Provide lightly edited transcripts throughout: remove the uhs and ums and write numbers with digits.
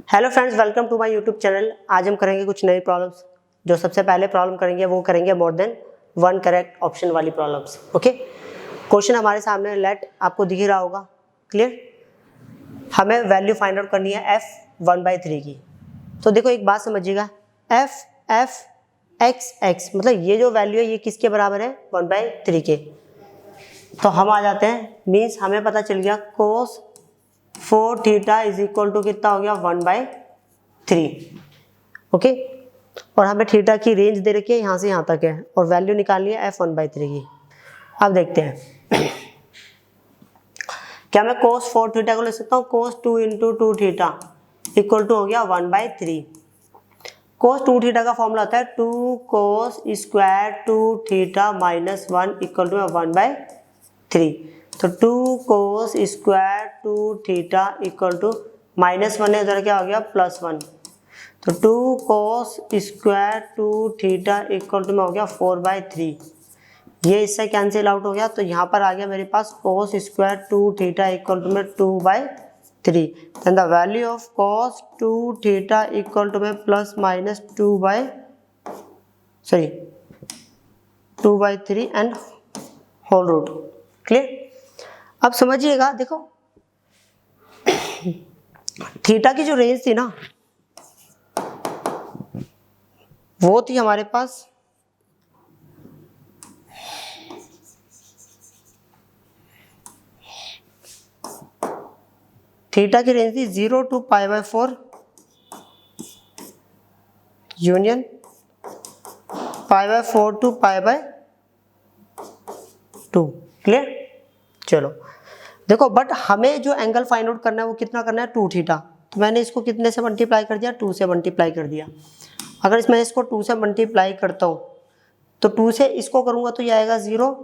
Hello friends, welcome to my YouTube channel. आज हम करेंगे कुछ नई प्रॉब्लम्स। जो सबसे पहले प्रॉब्लम करेंगे वो करेंगे more than one correct option वाली प्रॉब्लम्स। ओके, क्वेश्चन हमारे सामने लेट आपको दिख ही रहा होगा। क्लियर? हमें वैल्यू फाइंड आउट करनी है f 1/3 की। तो देखो एक बात समझिएगा, f x मतलब ये जो वैल्यू है ये किसके बराबर है? 1/3 के। तो हम आ जाते हैं, मीन्स हमें पता चल गया cos 4 theta is equal to कितना हो गया? 1/3। ओके, और हमें थीटा की रेंज दे रखी है, यहाँ से यहाँ तक है, और वैल्यू निकालनी है f 1/3 की। अब देखते हैं क्या मैं cos 4 थीटा को ले सकता हूँ? cos 2 into 2 theta equal to हो गया 1/3। cos 2 थीटा का फॉर्मूला होता है 2 cos square 2 theta minus 1 equal to 1/3। तो 2 cos square 2 theta equal to minus 1 है, उधर क्या हो गया? +1। तो 2 cos square 2 theta equal to में हो गया 4/3। ये इससे कैंसिल आउट हो गया, तो यहाँ पर आ गया मेरे पास cos square 2 theta equal to में 2/3। Then the value of cos 2 theta equal to में +/2/3 एंड होल रूट। क्लियर? अब समझिएगा, देखो थीटा की जो रेंज थी ना, वो थी हमारे पास थीटा की रेंज थी 0 to π/4 यूनियन π/4 to π/2। क्लियर? चलो देखो, बट हमें जो एंगल फाइंड आउट करना है वो कितना करना है? 2 थीटा। तो मैंने इसको कितने से मल्टीप्लाई कर दिया? 2 से मल्टीप्लाई कर दिया। अगर इसमें इसको 2 से मल्टीप्लाई करता हूँ तो 2 से इसको करूँगा तो ये आएगा 0,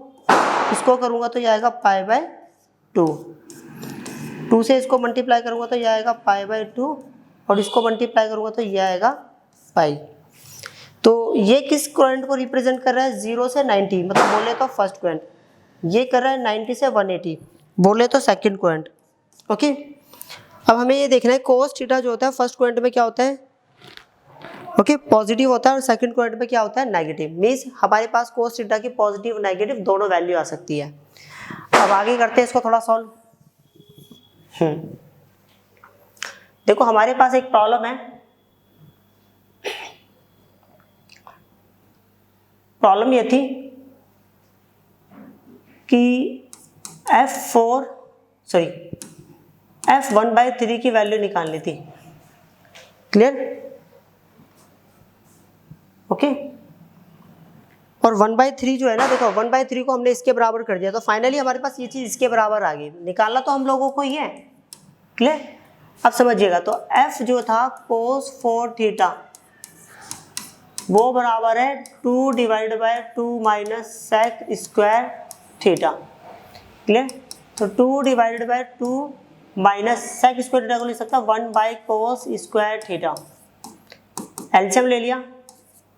इसको करूँगा तो ये आएगा π/2, 2 से इसको मल्टीप्लाई करूँगा तो ये आएगा π/2, और इसको मल्टीप्लाई करूँगा तो ये आएगा पाई। तो ये किस क्वाड्रेंट को रिप्रेजेंट कर रहा है? 0 से 90, मतलब बोले तो फर्स्ट क्वाड्रेंट। ये कर रहा है 90 से 180, बोले तो सेकंड क्वाड्रेंट। ओके, अब हमें ये देखना है cos थीटा जो होता है फर्स्ट क्वाड्रेंट में क्या होता है? ओके, पॉजिटिव होता है, और सेकंड क्वाड्रेंट में क्या होता है? नेगेटिव। मीन्स हमारे पास cos थीटा की पॉजिटिव नेगेटिव दोनों वैल्यू आ सकती है। अब आगे करते हैं इसको थोड़ा सॉल्व। देखो हमारे पास एक प्रॉब्लम है। प्रॉब्लम ये थी कि f 1/3 की वैल्यू निकालनी थी। क्लियर? ओके, और 1/3 जो है ना, देखो 1/3 को हमने इसके बराबर कर दिया, तो फाइनली हमारे पास ये चीज इसके बराबर आ गई। निकालना तो हम लोगों को ही है। क्लियर? अब समझिएगा, तो f जो था cos 4 थीटा वो बराबर है 2 / 2 minus sec square theta. Clear? तो 2 / 2 माइनस sec स्क्वायर थीटा को लिख सकता 1/cos स्क्वायर थीटा। एलसीएम ले लिया,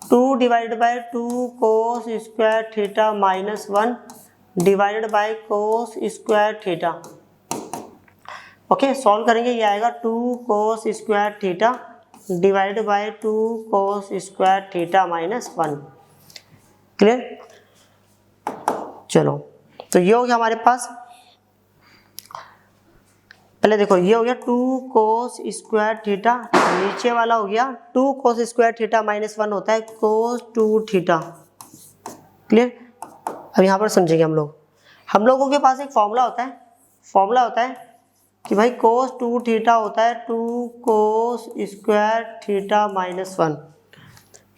2 / 2 cos square theta minus 1 divided by cos square theta. Okay, solve करेंगे, ये आएगा 2 cos square theta divided by 2 cos square theta minus 1। Clear? चलो, तो ये हो गया हमारे पास। पहले देखो, ये हो गया 2 cos स्क्वायर थीटा, नीचे वाला हो गया 2 cos स्क्वायर थीटा माइनस 1 होता है cos 2 थीटा। क्लियर? अब यहाँ पर समझेंगे हम लोगों के पास एक फॉर्मूला होता है कि भाई cos 2 थीटा होता है 2 cos square theta minus 1।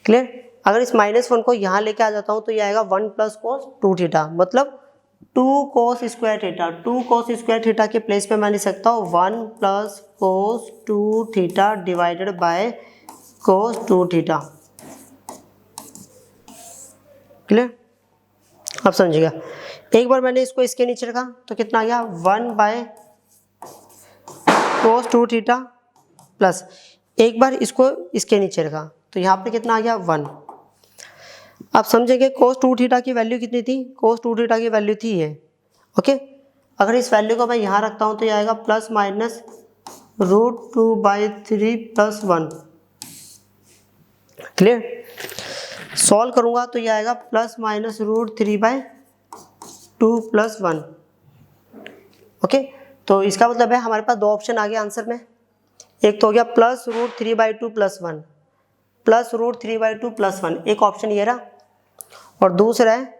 Clear? अगर इस -1 को यहाँ लेके आ जाता हूँ तो ये आएगा 1 + cos 2 थीटा, मतलब 2 cos square theta. 2 cos square theta के प्लेस पे मैं लिख सकता हूँ 1 + cos 2 theta divided bye cos 2 theta. Clear? अब समझिएगा, एक बार मैंने इसको इसके नीचे रखा तो कितना आ गया? 1/cos 2 थीटा प्लस एक बार इसको इसके नीचे रखा तो यहाँ पे कितना आ गया? 1। अब समझेंगे cos 2 थीटा की वैल्यू कितनी थी? cos 2 थीटा की वैल्यू थी ये। ओके, अगर इस वैल्यू को मैं यहाँ रखता हूँ तो ये आएगा +- √2/3 + 1। क्लियर? सॉल्व करूंगा तो ये आएगा ±√3/2 + 1। ओके, तो इसका मतलब है हमारे पास दो ऑप्शन आ गए आंसर में। एक तो हो गया +√3/2 + 1, +√3/2 + 1, एक ऑप्शन ये रहा, और दूसरा है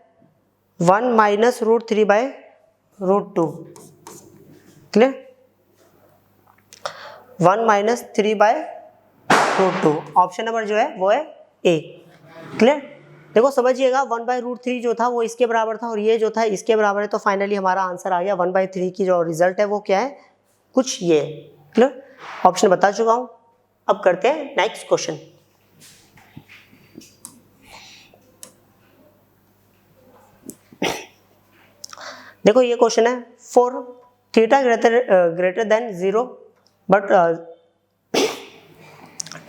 1 - √3/√2। क्लियर? 1 - 3/√2 ऑप्शन नंबर जो है वो है ए। क्लियर? देखो समझिएगा, 1/√3 जो था वो इसके बराबर था और ये जो था इसके बराबर है, तो फाइनली हमारा आंसर आ गया 1/3 की जो रिजल्ट है वो क्या है, कुछ ये। क्लियर? ऑप्शन बता चुका हूं। अब करते हैं नेक्स्ट क्वेश्चन। देखो ये क्वेश्चन है, for theta greater than 0 but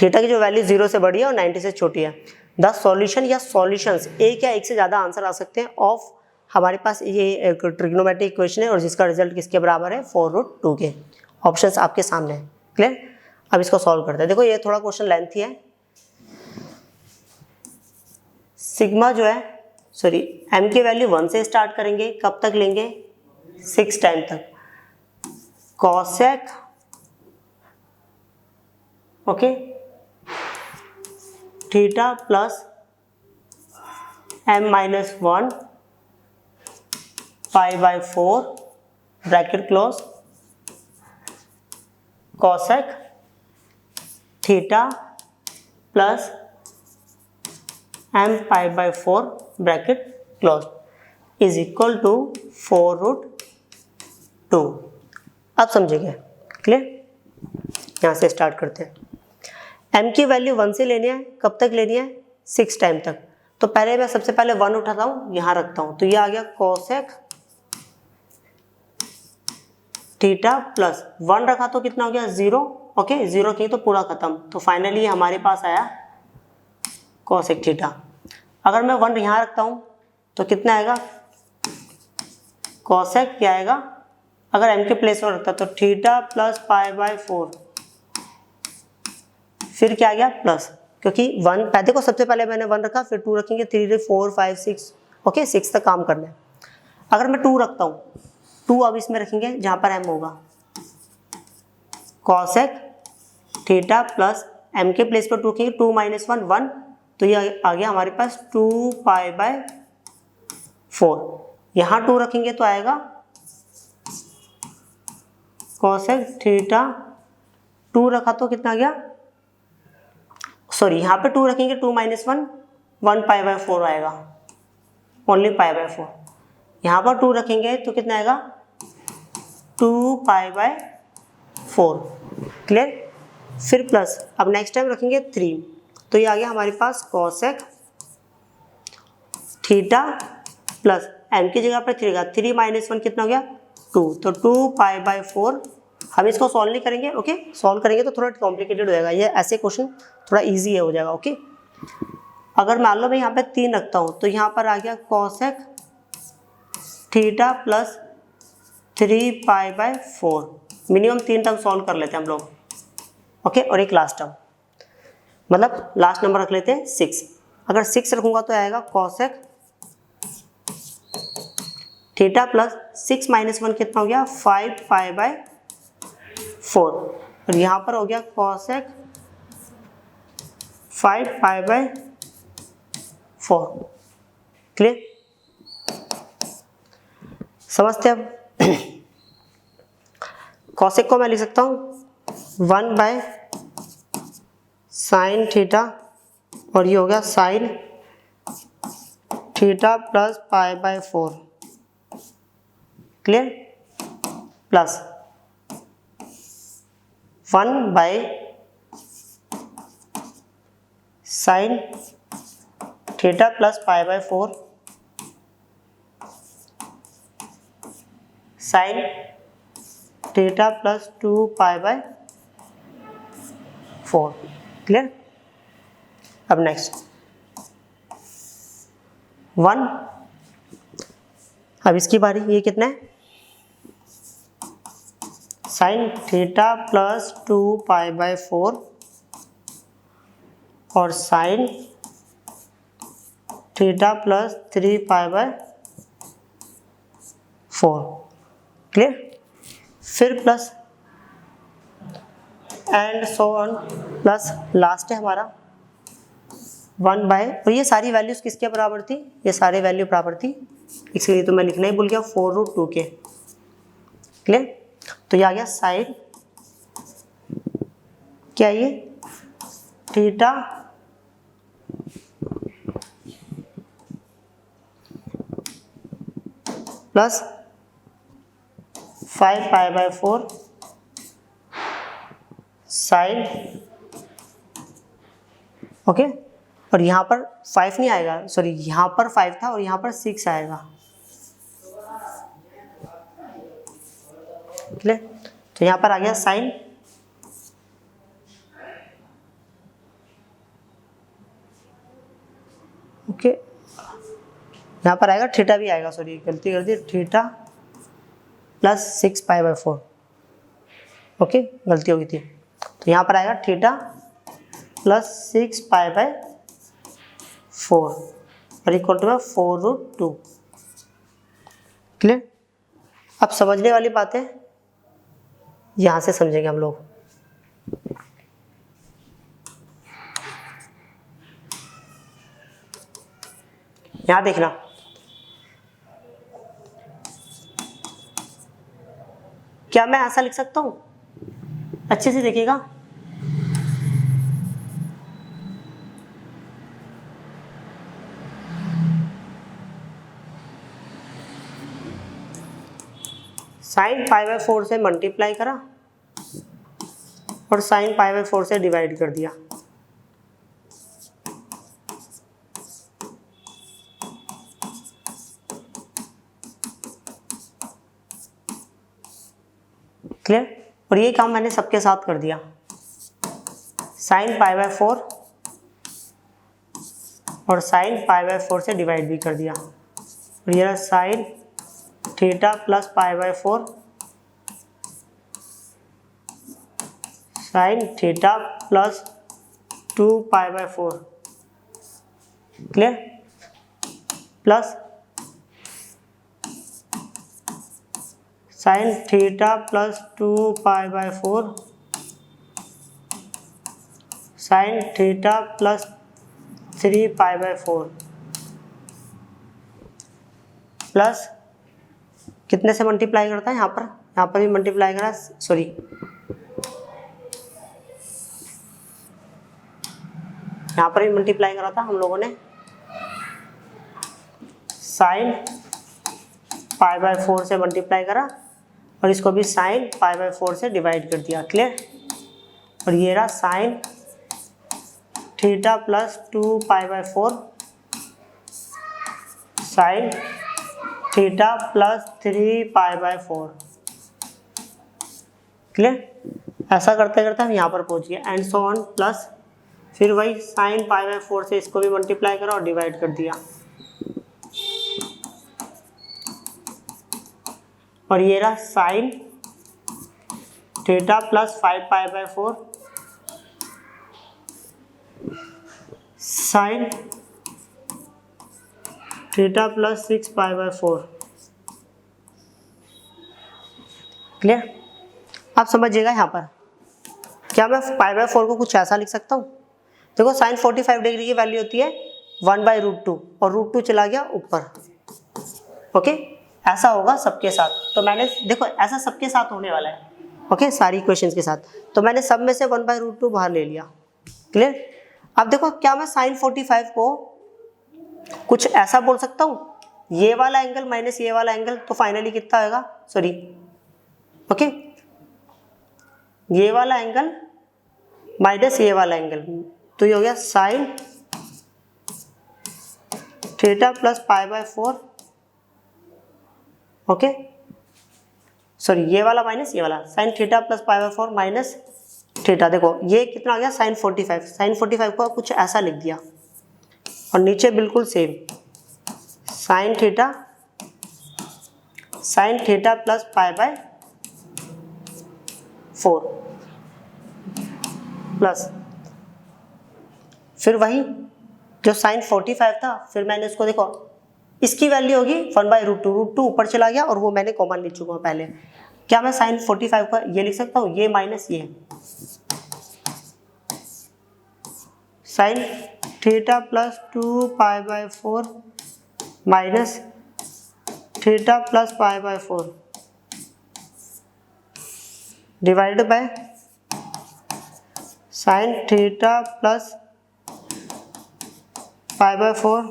theta की जो वैल्यू 0 से बड़ी है और 90 से छोटी है, द सॉल्यूशन या सॉल्यूशंस एक या एक से ज़्यादा आंसर आ सकते हैं ऑफ, हमारे पास ये एक ट्रिग्नोमेट्रिक इक्वेशन है और जिसका रिजल्ट किसके बराबर है, 4√2 के। ऑप्शंस आपके सामने है। क्लियर? अब इसको सॉल्व करते हैं। देखो ये थोड़ा क्वेश्चन लेंथी है। सिग्मा जो है, सॉरी, m की वैल्यू 1 से स्टार्ट करेंगे, कब तक लेंगे, 6 टाइम तक। Cosec, okay, theta plus m-1 π/4 bracket close, cosec theta plus m π/4 bracket close is equal to 4√2। अब समझिए। क्लियर? यहाँ से स्टार्ट करते हैं। m की वैल्यू 1 से लेनी है, कब तक लेनी है, 6 टाइम तक। तो पहले मैं सबसे पहले 1 उठाता हूँ, यहाँ रखता हूँ, तो ये आ गया कोसेक थीटा प्लस 1 रखा तो कितना हो गया, 0। ओके, 0 की तो पूरा खत्म, तो फाइनली हमारे पास आया कोसेक थीटा। अगर मैं 1 यहाँ रखता हूँ तो कितना आएगा, कोसेक क्या आएगा, अगर m के प्लेस में रखता तो थीटा प्लस π/4, फिर क्या आ गया प्लस, क्योंकि 1 पहले को सबसे पहले मैंने 1 रखा, फिर 2 रखेंगे, 3 4 5 6, ओके 6 तक काम करना है। अगर मैं 2 रखता हूँ, 2 अब इसमें रखेंगे जहाँ पर m होगा, कॉसेक थीटा प्लस m के प्लेस पर 2 रखेंगे, 2 - 1 1, तो ये आ गया हमारे पास 2 π/4। यहाँ 2 रखेंगे तो आएगा कॉसेक थीटा, 2 रखा तो कितना आ गया, सॉरी यहाँ पे 2 रखेंगे, 2 - 1 1 π/4 आएगा, ओनली π/4। यहाँ पर 2 रखेंगे तो कितना आएगा, 2 π/4। क्लियर? फिर प्लस, अब नेक्स्ट टाइम रखेंगे 3, तो ये आ गया हमारे पास कोसेक थीटा प्लस m की जगह पर 3 का 3 - 1 कितना हो गया, 2, तो 2 π/4। हम इसको सॉल्व नहीं करेंगे, ओके, सॉल्व करेंगे तो थोड़ा कॉम्प्लिकेटेड हो जाएगा, ये ऐसे क्वेश्चन थोड़ा इजी हो जाएगा। ओके, अगर मान लो मैं यहाँ पे 3 रखता हूँ तो यहाँ पर आ गया cosec theta plus 3 π/4। Minimum 3 term solve कर लेते हैं हम लोग, ओके, और एक लास्ट टर्म, मतलब लास्ट नंबर रख लेते हैं 6। अगर 6 रखूंगा तो आएगा कोसेक थीटा प्लस 6 - 1 कितना हो गया, 5 π/4, और यहाँ पर हो गया कोसेक 5 π/4। क्लियर? समझते अब। कोसेक को मैं लिख सकता हूँ 1/sin थीटा, और ये हो गया sin theta plus π/4। Clear? Plus 1/sin theta plus π/4 sin theta plus 2 π/4। Clear? अब नेक्स्ट 1, अब इसकी बारी, ये कितना है साइन थीटा प्लस 2π/4 और साइन थीटा प्लस 3π/4। क्लियर? फिर plus and so on, plus last है हमारा 1/, और ये सारी वैल्यूज किसके बराबर थी? ये सारे वैल्यू बराबर थी, इसलिए तो मैं लिखना ही भूल गया, 4√2 के। क्लियर? तो ये आ गया साइन, क्या ये थीटा प्लस 5π/4 साइन, ओके। और यहाँ पर 5 नहीं आएगा, सॉरी यहाँ पर 5 था और यहाँ पर 6 आएगा। क्लियर? तो यहाँ पर आ गया साइन, ओके। यहाँ पर आएगा थीटा भी आएगा, सॉरी गलती कर दी, थीटा प्लस 6π/4, ओके गलती हो गई थी। तो यहाँ पर आएगा थीटा प्लस 6π/4 और इक्वल टू 4√2। क्लियर? अब समझने वाली बातें यहाँ से समझेंगे हम लोग। यहाँ देखना, क्या मैं ऐसा लिख सकता हूँ? अच्छे से देखिएगा, साइन π/4 से मल्टीप्लाई करा और साइन π/4 से डिवाइड कर दिया। क्लियर? और ये काम मैंने सबके साथ कर दिया, साइन π/4 और साइन π/4 से डिवाइड भी कर दिया। और ये sine theta plus π/4 sine theta plus 2π/4। Clear? Plus sine theta plus 2π/4 sine theta plus 3π/4 plus कितने से मल्टीप्लाई करता है? यहाँ पर भी मल्टीप्लाई करा, सॉरी यहाँ पर भी मल्टीप्लाई करा था हम लोगों ने, साइन π/4 से मल्टीप्लाई करा और इसको भी साइन π/4 से डिवाइड कर दिया। क्लियर? और ये रहा sine theta plus 2π/4 sine theta plus 3π/4। Clear? ऐसा करते करते हम यहाँ पर पहुँच गए, एंड सो ऑन, प्लस फिर वही साइन π/4 से इसको भी मल्टीप्लाई करा और डिवाइड कर दिया। और ये रहा sine theta plus 5π/4 sine theta plus 6π/4। Clear? आप समझिएगा यहाँ पर, क्या मैं π/4 को कुछ ऐसा लिख सकता हूँ? देखो साइन 45 डिग्री की वैल्यू होती है 1/√2 और √2 चला गया ऊपर, ओके। ऐसा होगा सबके साथ, तो मैंने देखो ऐसा सबके साथ होने वाला है, ओके, सारी इक्वेशंस के साथ। तो मैंने सब में से 1/√2 बाहर ले लिया। क्लियर? अब देखो, क्या मैं साइन 45 को कुछ ऐसा बोल सकता हूँ, ये वाला एंगल माइनस ये वाला एंगल, तो फाइनली कितना आएगा, सॉरी ओके, ये वाला एंगल माइनस ये वाला एंगल, तो ये हो गया sine theta plus π/4, okay, sorry ये वाला माइनस ये वाला, sine theta plus π/4 minus theta. देखो ये कितना आ गया, साइन 45। साइन 45 को कुछ ऐसा लिख दिया और नीचे बिल्कुल same sine theta plus π/4 4 plus फिर वही जो साइन 45 था, फिर मैंने इसको देखो इसकी वैल्यू होगी 1/√2, √2 ऊपर चला गया और वो मैंने कॉमन लिख चुका हूँ पहले। क्या मैं साइन 45 का ये लिख सकता हूँ, ये माइनस ये sine theta plus 2π/4 minus theta plus π/4 divided by sine theta plus π/4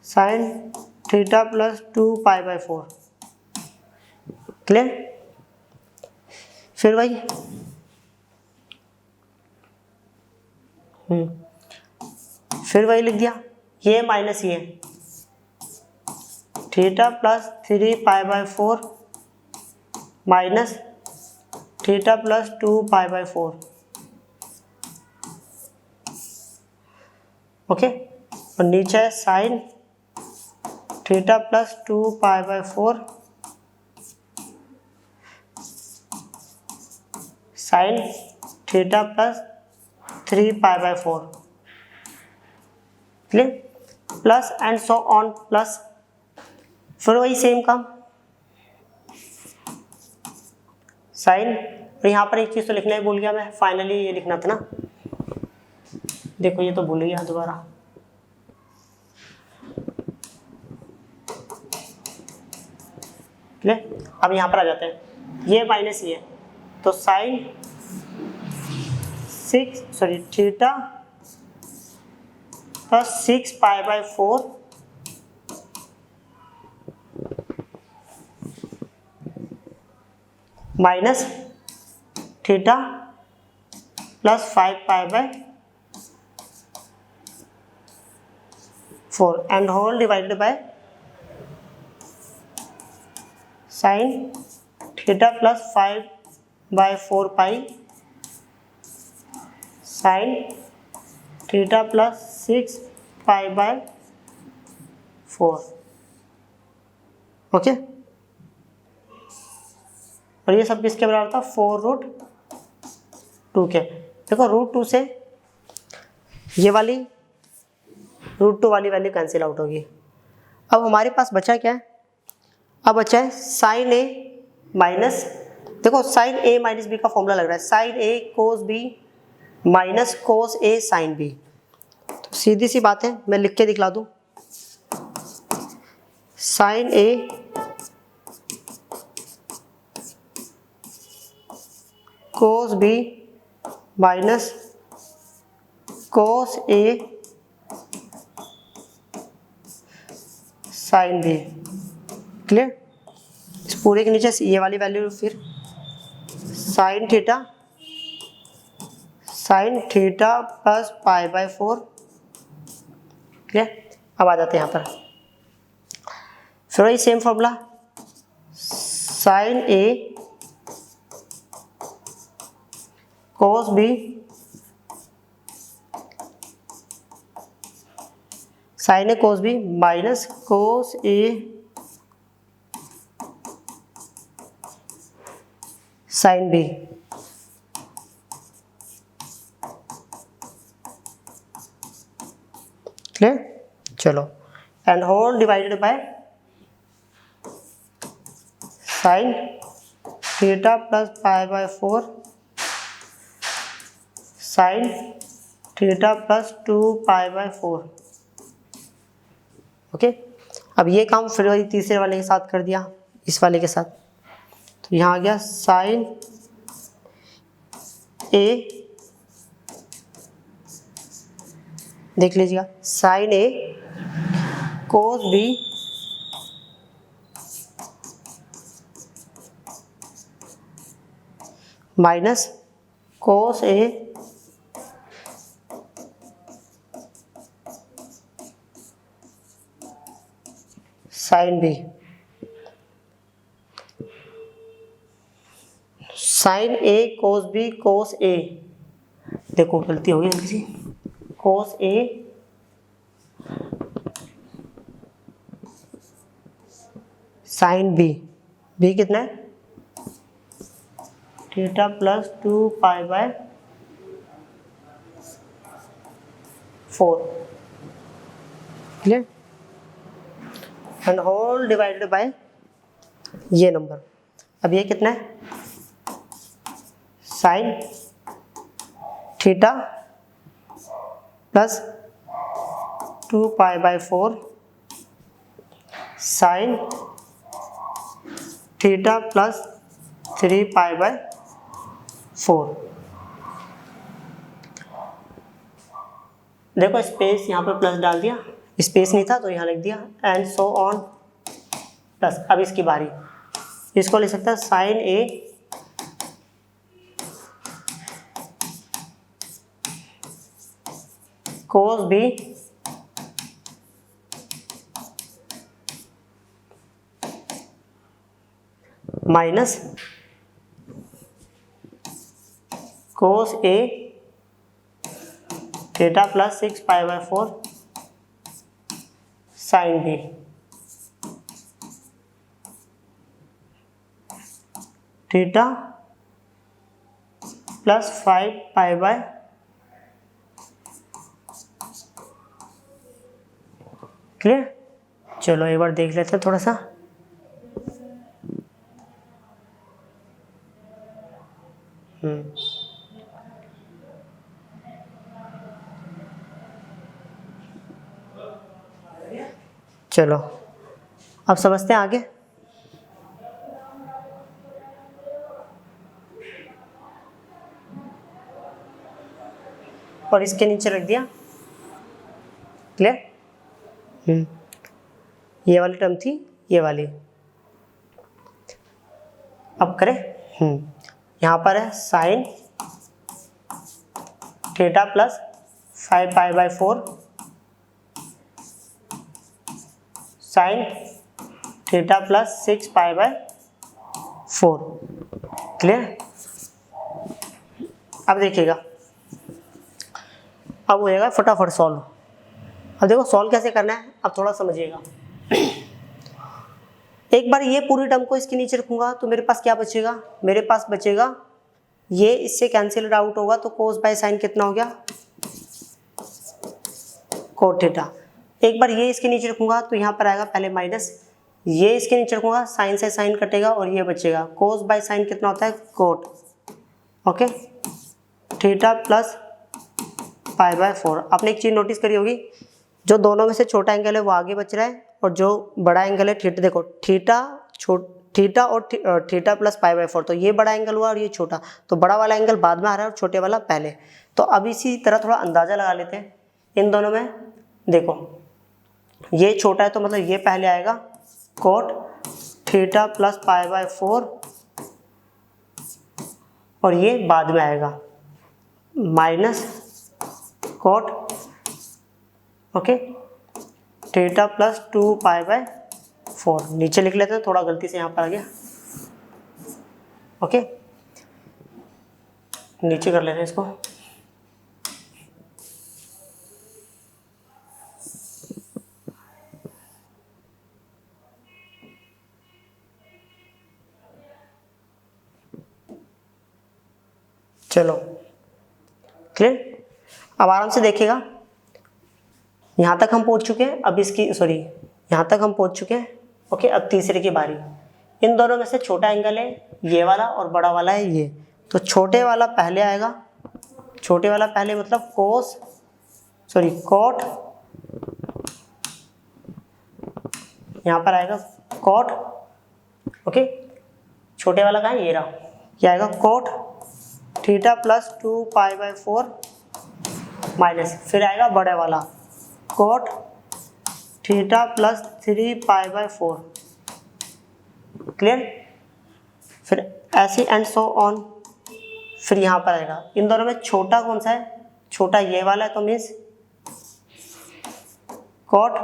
sine theta plus 2π/4। Clear? फिर वही फिर वही लिख दिया, ये माइनस ये theta plus 3π/4 minus theta plus 2π/4। Okay, और नीचे है sine theta plus 2π/4 sine theta plus 3π/4। Clear? Plus and so on plus, फिर वही सेम काम साइन, और यहाँ पर एक चीज़ तो लिखना ही भूल गया मैं, फाइनली ये लिखना था ना, देखो ये तो भूल गया दोबारा। क्लियर? अब यहाँ पर आ जाते हैं, ये माइनस ये, तो sine theta plus 6π/4 minus theta plus 5π/4 and whole divided by sine theta plus 5/4π sine theta plus 6π/4। Okay, और ये सब किसके बराबर था, 4√2 के। देखो √2 से ये वाली √2 वाली वैल्यू कैंसिल आउट होगी। अब हमारे पास बचा क्या है, अब बचा है साइन ए माइनस, देखो साइन ए माइनस बी का फॉर्मूला लग रहा है, sine A cos B minus cos A sine B. तो सीधी सी बात है, मैं लिख के दिखला दूं, sign A cos B minus cos A sine B. Clear? इस पूरे के नीचे ये वाली वैल्यू, फिर साइन थीटा प्लस π/4। क्लियर? अब आ जाते हैं यहाँ पर, फिर वही same formula, sine A cos B sine A cos B minus cos A sine B. Clear? चलो, and whole divided by sine theta plus π/4 sine theta plus 2π/4। Okay, अब ये काम फिर वही तीसरे वाले के साथ कर दिया, इस वाले के साथ, तो यहाँ आ गया साइन ए, देख लीजिएगा, sine A cos B minus cos A sine B. Sine A cos B cos A, देखो गलती हो गई हल्की सी, cos A sine B, B कितना है theta plus 2π/4 clear, and whole divided by ये नंबर। अब ये कितना है, sine theta plus 2π/4 sine theta plus 3π/4। देखो स्पेस यहाँ पे प्लस डाल दिया, स्पेस नहीं था तो यहाँ लिख दिया, एंड सो ऑन प्लस। अब इसकी बारी, इसको लिख सकता है sine A cos B minus cos A theta plus 6π/4 sine B. Theta plus 5π/, clear. चलो एक बार देख लेते हैं थोड़ा सा। चलो अब समझते हैं आगे। और इसके नीचे रख दिया, क्लियर। ये वाली टर्म थी, ये वाली। अब करें, यहाँ पर है sine theta plus 5π/4 sine theta plus 6π/4, clear. अब देखिएगा, अब होएगा फटाफट सॉल्व। अब देखो सॉल्व कैसे करना है, अब थोड़ा समझिएगा। एक बार ये पूरी टर्म को इसके नीचे रखूंगा तो मेरे पास क्या बचेगा, मेरे पास बचेगा ये इससे कैंसिल आउट होगा तो कोस बाय साइन कितना हो गया, कोट थीटा। एक बार ये इसके नीचे रखूंगा तो यहाँ पर आएगा पहले माइनस, ये इसके नीचे रखूंगा साइन से साइन कटेगा और ये बचेगा, कोस बाय साइन कितना होता है, कोट। Okay, theta plus π/4। आपने एक चीज़ नोटिस करी होगी, जो दोनों में से छोटा एंगल है वो आगे बच रहा है और जो बड़ा एंगल है थीटा, देखो थीटा और थीटा प्लस π/4, तो ये बड़ा एंगल हुआ और ये छोटा, तो बड़ा वाला एंगल बाद में आ रहा है और छोटे वाला पहले। तो अब इसी तरह थोड़ा अंदाज़ा लगा लेते हैं इन दोनों में। देखो ये छोटा है तो मतलब ये पहले आएगा कोट थीटा प्लस π/4 और ये बाद में आएगा minus cot, okay, theta plus 2π/4। नीचे लिख लेते हैं, थोड़ा गलती से यहाँ पर आ गया। ओके, नीचे कर लेते हैं इसको। चलो क्लियर। अब आराम से देखिएगा, यहाँ तक हम पहुँच चुके हैं। अब इसकी यहाँ तक हम पहुँच चुके हैं। ओके, अब तीसरे की बारी। इन दोनों में से छोटा एंगल है ये वाला और बड़ा वाला है ये, तो छोटे वाला पहले आएगा। छोटे वाला पहले मतलब कोट, यहाँ पर आएगा कोट। ओके, छोटे वाला कहाँ है, ये रहा, क्या आएगा कोट थीटा प्लस 2π/4 माइनस, फिर आएगा बड़े वाला कोट थीटा प्लस 3π/4, क्लियर। फिर ऐसे एंड सो ऑन। फिर यहाँ पर आएगा, इन दोनों में छोटा कौन सा है, छोटा ये वाला है, तो means cot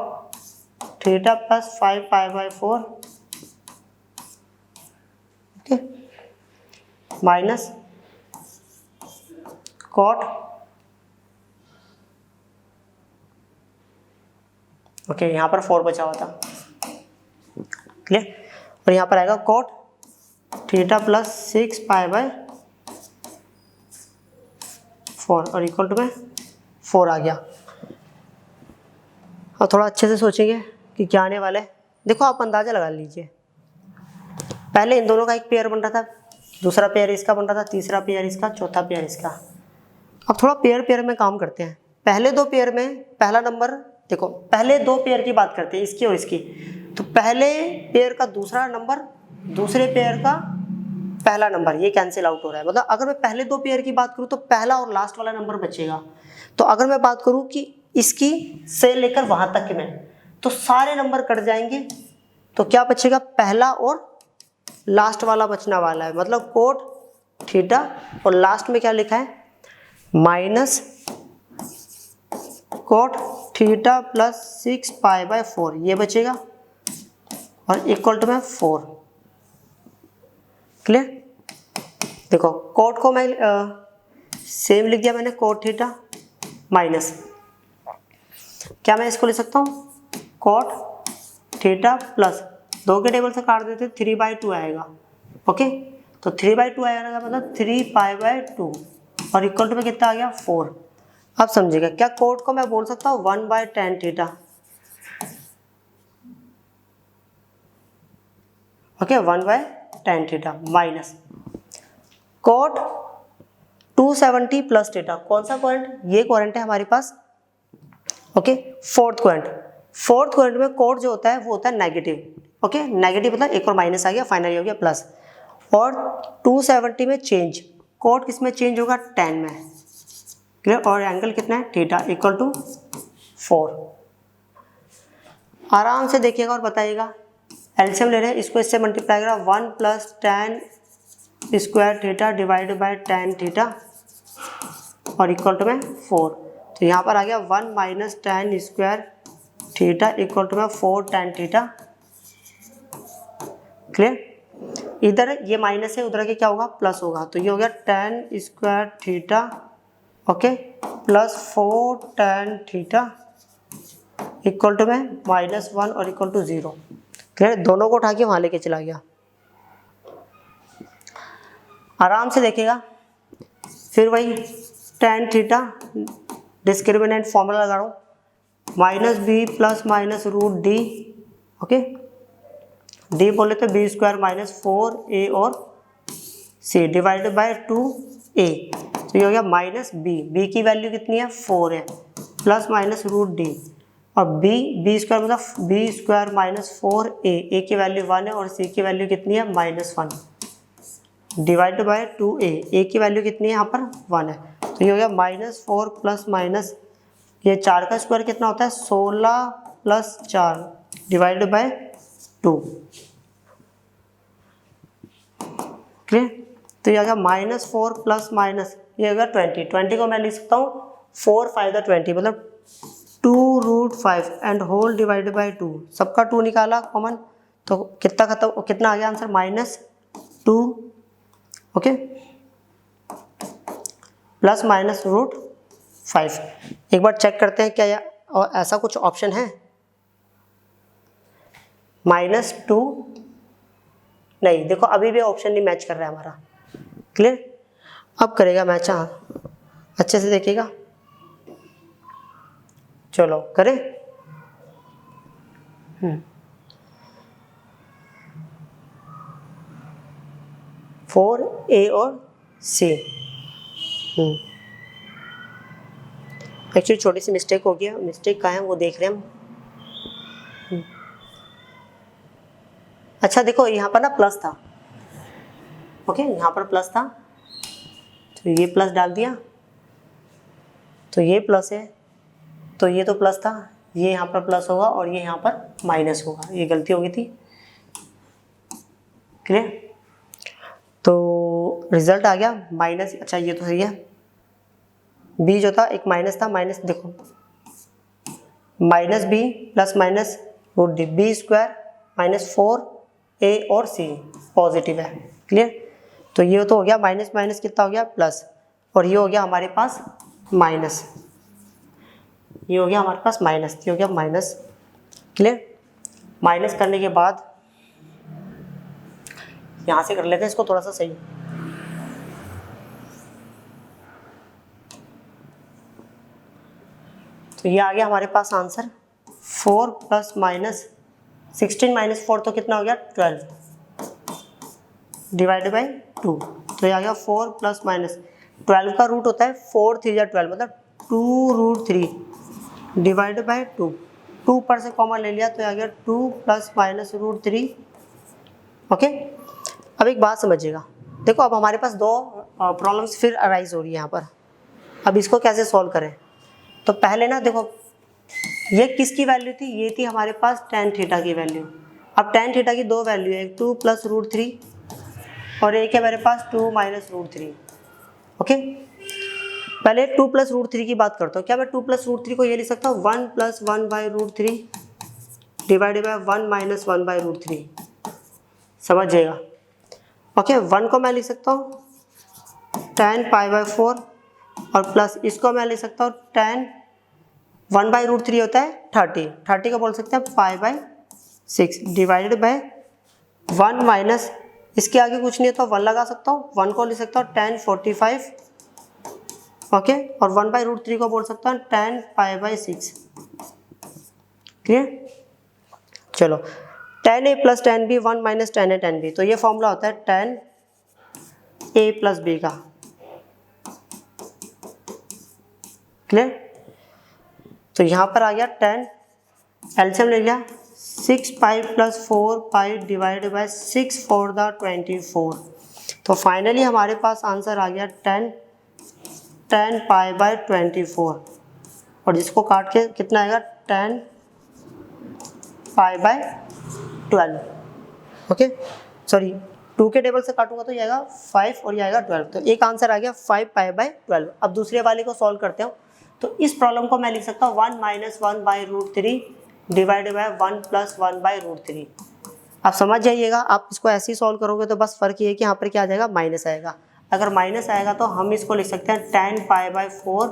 theta plus 5π/4, okay, minus cot, okay, यहाँ पर 4 बचा हुआ था, क्लियर। और यहाँ पर आएगा कोट थीटा प्लस 6π/4 4 और इक्वल टू में 4 आ गया। और थोड़ा अच्छे से सोचेंगे कि क्या आने वाला है। देखो आप अंदाज़ा लगा लीजिए, पहले इन दोनों का एक पेयर बन रहा था, दूसरा पेयर इसका बन रहा था, तीसरा पेयर इसका, चौथा पेयर इसका। अब थोड़ा पेयर पेयर में काम करते हैं। पहले दो पेयर में पहला नंबर, देखो पहले दो पेयर की बात करते हैं, इसकी और इसकी। तो पहले पेयर का दूसरा नंबर, दूसरे पेयर का पहला नंबर, ये कैंसिल आउट हो रहा है। मतलब अगर मैं पहले दो पेयर की बात करूँ तो पहला और लास्ट वाला नंबर बचेगा। तो अगर मैं बात करूँ कि इसकी से लेकर वहाँ तक में, तो सारे नंबर कट जाएंगे, तो क्या बचेगा, पहला और लास्ट वाला बचने वाला है। मतलब कोट थीटा और लास्ट में क्या लिखा है, minus cot theta plus 6 pi by 4, ये बचेगा और इक्वल टू में 4। क्लियर। देखो कोट को मैं सेम लिख दिया मैंने, कोट थीटा माइनस, क्या मैं इसको लिख सकता हूँ, कोट थीटा प्लस, दो के टेबल से काट देते 3/2 आएगा। ओके, तो 3/2 आएगा मतलब 3 पाई बाय 2 और इक्वल टू में कितना आ गया, 4। अब समझिएगा, क्या कोट को मैं बोल सकता हूँ 1/tan theta. Okay, 1/tan theta minus cot 270 plus theta. कौन सा क्वाड्रेंट, ये क्वाड्रेंट है हमारे पास। ओके, फोर्थ क्वाड्रेंट में कोट जो होता है वो होता है नेगेटिव। ओके, नेगेटिव मतलब एक और माइनस आ गया, फाइनली हो गया प्लस। और 270 में चेंज, कोट किस में चेंज होगा, tan में। क्लियर। और एंगल कितना है, थीटा, इक्वल टू 4। आराम से देखिएगा और बताइएगा। एलसीएम ले रहे हैं, इसको इससे मल्टीप्लाई करा, 1 plus tan square theta divided by tan theta और इक्वल टू में 4। तो यहाँ पर आ गया 1 minus tan square theta equal to में 4 tan थीटा। क्लियर। इधर ये माइनस है, उधर के क्या होगा, प्लस होगा। तो ये हो गया tan square theta, okay, plus 4 tan theta equal to में -1 और इक्वल टू 0। क्लियर। दोनों को उठा के वहाँ लेके चला गया। आराम से देखिएगा। फिर वही tan थीटा, डिस्क्रिमिनेंट फॉर्मूला लगा रहा हूँ, -b plus minus root D. Okay, D बोले तो b स्क्वायर माइनस 4a और c डिवाइडेड बाय 2a। तो ये हो गया -b की वैल्यू कितनी है, 4 है, प्लस माइनस रूट डी, और b स्क्वायर मतलब b स्क्वायर माइनस 4a की वैल्यू 1 है और c की वैल्यू कितनी है, -1 डिवाइडेड बाय 2a। a की वैल्यू कितनी है यहाँ पर, 1 है। तो ये हो गया -4 प्लस माइनस, ये 4 का स्क्वायर कितना होता है, 16 प्लस 4 डिवाइडेड बाय 2। क्लियर। तो ये आ गया -4 प्लस माइनस, ये होगा 20 को मैं लिख सकता हूँ 4 5 20 मतलब 2√5 एंड होल डिवाइडेड बाय 2। सबका 2 निकाला कॉमन, तो कितना खत्म, कितना आ गया आंसर, -2। Okay, plus minus √5। एक बार चेक करते हैं क्या और ऐसा कुछ ऑप्शन है, -2 नहीं। देखो अभी भी ऑप्शन नहीं मैच कर रहा है हमारा। क्लियर। अब करेगा मैच, हाँ अच्छे से देखिएगा। चलो करें। 4a और c। एक्चुअली छोटी सी मिस्टेक हो गया, मिस्टेक कहाँ है वो देख रहे हैं हम। अच्छा देखो यहाँ पर ना प्लस था, ओके, यहाँ पर प्लस था, तो ये प्लस डाल दिया, तो ये प्लस है, तो ये तो प्लस था, ये यहाँ पर प्लस होगा और ये यहाँ पर माइनस होगा, ये गलती हो गई थी। क्लियर। तो रिजल्ट आ गया माइनस, अच्छा ये तो सही है, b जो था एक माइनस था, माइनस देखो -b plus minus root D, b square minus 4a और c पॉजिटिव है। क्लियर। तो ये तो हो गया माइनस माइनस कितना हो गया, प्लस, और ये हो गया हमारे पास माइनस, ये हो गया हमारे पास माइनस, ये हो गया माइनस। क्लियर। माइनस करने के बाद यहाँ से कर लेते हैं इसको थोड़ा सा सही। तो ये आ गया हमारे पास आंसर 4 प्लस माइनस 16 माइनस 4 तो कितना हो गया 12 डिवाइड बाई 2। तो ये आ गया 4 प्लस माइनस 12 का रूट होता है 4 3 या 12 मतलब 2√3 डिवाइड बाई 2। 2 पर से कॉमन ले लिया तो ये आ गया 2 प्लस माइनस √3। ओके, अब एक बात समझिएगा, देखो अब हमारे पास दो प्रॉब्लम्स फिर अराइज हो रही है यहाँ पर। अब इसको कैसे सॉल्व करें, तो पहले ना देखो ये किसकी वैल्यू थी, ये थी हमारे पास tan थीटा की वैल्यू। अब tan थीटा की दो वैल्यू है, एक 2 प्लस √3 और एक है मेरे पास 2 माइनस √3। ओके, पहले 2 प्लस √3 की बात करता हूँ। क्या मैं 2 प्लस √3 को ये लिख सकता हूँ 1 plus 1 by √3 divided by 1 minus 1 by √3, समझिएगा। ओके, 1 को मैं लिख सकता हूँ tan पाई बाई 4 और प्लस इसको मैं लिख सकता हूँ tan 1 बाई √3 होता है 30 को बोल सकते हैं pi by 6 divided by 1 minus इसके आगे कुछ नहीं है तो 1 लगा सकता हूँ, 1 को लिख सकता हूँ tan 45। ओके, और 1 बाई √3 को बोल सकता हूँ tan पाई बाई 6। क्लियर, चलो tan a plus tan b 1 minus tan a tan b, तो ये फॉर्मूला होता है tan a प्लस b का। क्लियर, तो यहाँ पर आ गया tan एलसीएम ले लिया 6 pi plus 4 pi divide by 6 4 the 24। तो फाइनली हमारे पास आंसर आ गया tan पाई बाय 24 और जिसको काट के कितना आएगा tan pi by 12। Okay, sorry 2 के टेबल से काटूंगा तो ये आएगा 5 और ये आएगा 12, तो एक आंसर आ गया 5 पाई बाय 12। अब दूसरे वाले को सॉल्व करते हो, तो इस प्रॉब्लम को मैं लिख सकता हूँ 1 minus 1 by √3 divide by 1 plus 1 by √3। आप समझ जाइएगा, आप इसको ऐसे ही सॉल्व करोगे तो बस फर्क ये है कि यहाँ पर क्या आ जाएगा माइनस आएगा। अगर माइनस आएगा तो हम इसको लिख सकते हैं tan pi by 4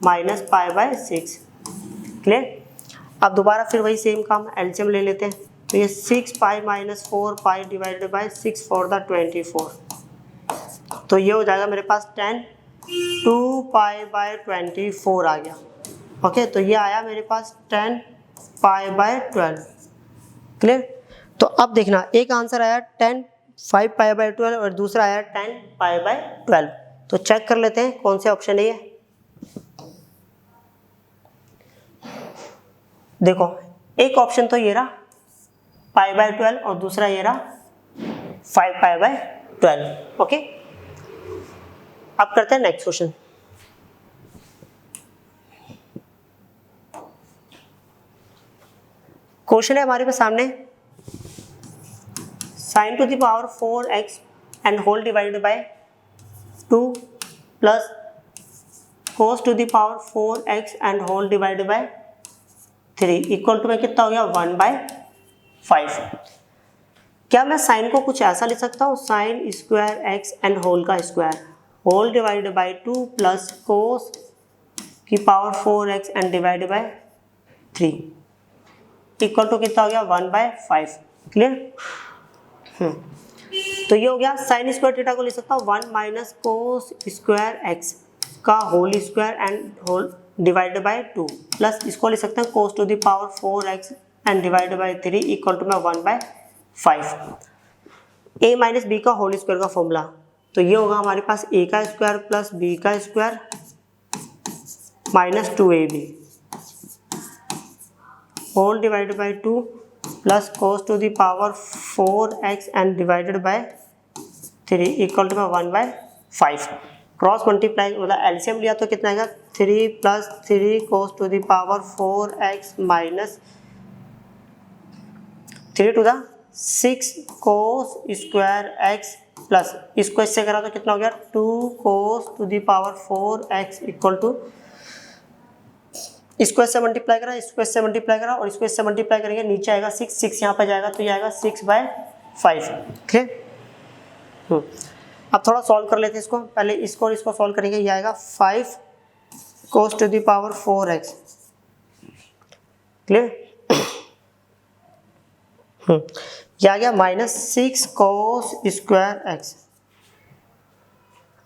minus pi by 6। Clear, अब दोबारा फिर वही सेम काम एलसीएम ले लेते हैं, तो ये 6 pi minus 4 pi divided by 6 4 the 24, तो ये हो जाएगा मेरे पास tan 2 पाई बाय 24 आ गया। ओके, तो ये आया मेरे पास tan पाई बाय 12। क्लियर, तो अब देखना एक आंसर आया tan 5 पाई बाय 12 और दूसरा आया tan पाई बाय 12, तो चेक कर लेते हैं कौन से ऑप्शन है ये। देखो एक ऑप्शन तो ये रहा पाई बाय 12 और दूसरा ये रहा 5 पाई बाय 12। ओके, अब करते हैं नेक्स्ट क्वेश्चन। क्वेश्चन है हमारे पास सामने sin to the power 4x and whole divided by 2 plus cos to the power 4x and whole divided by 3 equal to में कितना हो गया 1/5। क्या मैं साइन को कुछ ऐसा लिख सकता हूँ sine square x and whole का square whole divided by 2 plus cos की power 4x and divided by 3 equal to कितना हो गया 1/5। क्लियर, तो ये हो गया साइन स्क्वायर थीटा को लिख सकता हूँ 1 माइनस कोस स्क्वायर x का whole square and whole divided by 2 plus इसको लिख सकते हैं cos to the power 4x and divided by 3 equal to में 1/5। a माइनस बी का होल स्क्वायर का फॉर्मूला, तो ये होगा हमारे पास a का स्क्वायर प्लस b का square minus 2ab whole divided by 2 plus cos to the power 4x and divided by 3 equal to में 1/5। क्रॉस मल्टीप्लाई मतलब एलसीएम लिया तो कितना आएगा 3 plus 3 cos to the power 4x minus 3 to the 6 cos square x plus इसको इससे करा तो कितना हो गया 2 cos to the power 4x equal to इसको इससे मल्टीप्लाई करा इसको इससे मल्टीप्लाई करा और इसको इससे मल्टीप्लाई करेंगे नीचे आएगा 6 यहाँ पर जाएगा तो ये आएगा 6/5। ठीक, अब थोड़ा सॉल्व कर लेते हैं इसको, पहले इसको और इसको सॉल्व करेंगे, ये आएगा 5 cos to the power 4x। Clear, ये आ गया माइनस 6 कोस स्क्वायर x।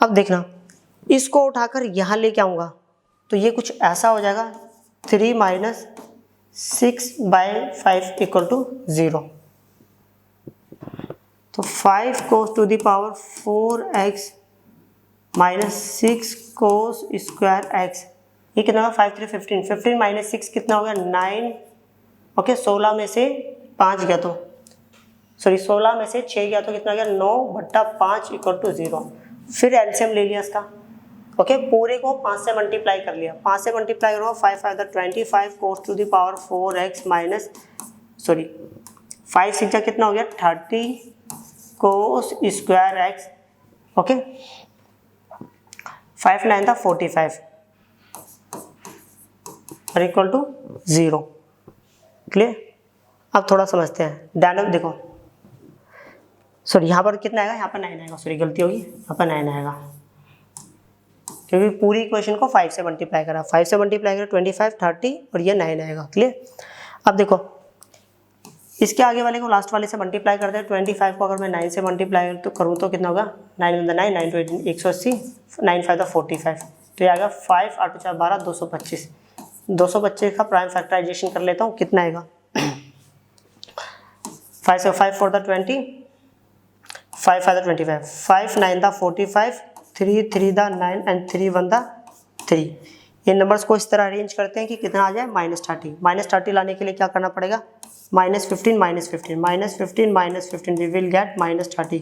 अब देखना इसको उठाकर यहाँ लेके आऊँगा तो ये कुछ ऐसा हो जाएगा 3 माइनस 6/5 इक्वल टू 0। तो 5 cos to the power 4x minus 6 cos square x, ये कितना होगा 5 3 15, 15 माइनस 6 कितना हो गया 9। ओके 16 में से 5 गया तो सॉरी 16 में से 6 गया तो कितना गया 9/5 इक्वल टू 0। फिर एलसीएम ले लिया इसका। ओके पूरे को 5 से मल्टीप्लाई कर लिया, 5 से मल्टीप्लाई करो 5 5 25 cos to the power 4x minus 5 6 कितना हो गया 30 cos स्क्वायर x। ओके 5 9 था 45 और इक्वल टू 0। क्लियर। अब थोड़ा समझते हैं डायनामिक। देखो सॉरी यहाँ पर कितना आएगा, यहाँ पर 9 आएगा, सॉरी गलती होगी, यहाँ पर 9 आएगा क्योंकि पूरी इक्वेशन को 5 से मल्टीप्लाई करा, 5 से मल्टीप्लाई करा 25 30 और ये 9 आएगा। क्लियर। अब देखो इसके आगे वाले को लास्ट वाले से मल्टीप्लाई करते हैं। 25 को अगर मैं 9 से मल्टीप्लाई तो करूँ तो कितना होगा 9 9 9 to 180, 9 5 45, तो ये आएगा 5 8 4 12 225। 225 का प्राइम फैक्टराइजेशन कर लेता हूँ, कितना आएगा 5 से 5 4 20, 5 5 25, 5 9 45, 3 3 9 एंड 3 1 3। ये नंबर्स को इस तरह अरेंज करते हैं कि कितना आ जाए -30। -30 लाने के लिए क्या करना पड़ेगा -15 -15 वी विल गेट -30।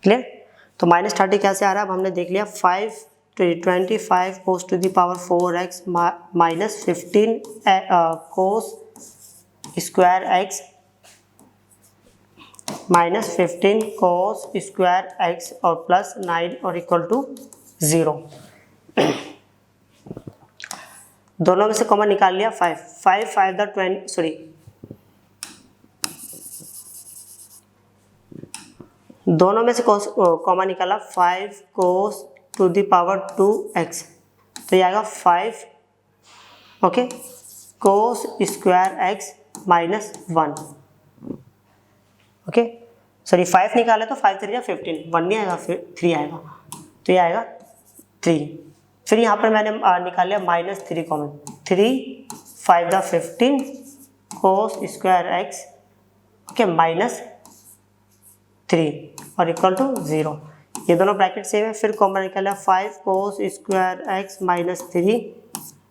क्लियर। तो -30 कैसे आ रहा है अब हमने देख लिया। 25 cos to the power 4x minus 15 cos square x minus 15 cos square x और प्लस 9 और इक्वल टू 0। दोनों में से कॉमन निकाल लिया 5 5 5 द 20 सॉरी दोनों में से कॉमन निकाला 5 cos to the power 2x, तो ये आएगा 5 okay cos square x minus 1। Okay sorry 5 निकाले तो 5 3 या 15, 1 नहीं आएगा फिर 3 आएगा, तो ये आएगा 3। फिर यहाँ पर मैंने निकाल लिया -3 common, 3 5 the 15 cos square x okay minus 3 और इक्वल टू 0। ये दोनों ब्रैकेट सेम है। फिर कॉमन निकाला 5 cos स्क्वायर x माइनस 3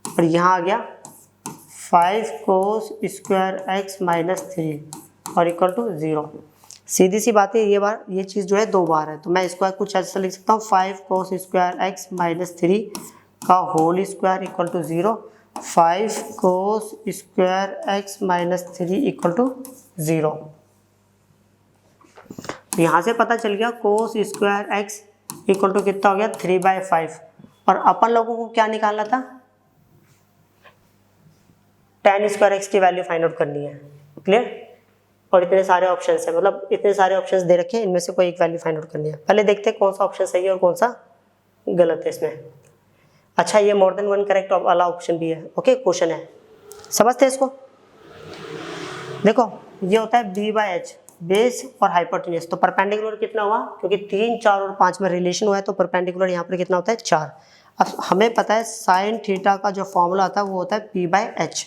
और यहाँ आ गया 5 cos स्क्वायर x माइनस 3 और इक्वल टू 0। सीधी सी बात है, ये चीज़ जो है 2 बार है, तो मैं इसको कुछ ऐसा लिख सकता हूँ 5 cos स्क्वायर x माइनस 3 का whole square equal to 0, 5 cos square x minus 3 equal to 0। यहाँ से पता चल गया cos square x equal to कितना हो गया 3/5। और अपन लोगों को क्या निकालना था tan स्क्वायर x की वैल्यू फाइंड आउट करनी है। क्लियर। और इतने सारे ऑप्शंस है, मतलब इतने सारे ऑप्शंस दे रखे हैं, इनमें से कोई एक वैल्यू फाइंड आउट करनी है। पहले देखते हैं कौन सा ऑप्शन सही है और कौन सा गलत है इसमें। अच्छा ये मोर देन वन करेक्ट वाला ऑप्शन भी है। ओके क्वेश्चन है, समझते हैं इसको। देखो ये होता है b/h बेस और हाइपोटेन्यूज। तो परपेंडिकुलर कितना हुआ, क्योंकि 3 4 और 5 में रिलेशन हुआ है तो परपेंडिकुलर यहाँ पर कितना होता है 4। अब हमें पता है साइन थीटा का जो फॉर्मूला आता है वो होता है p/h।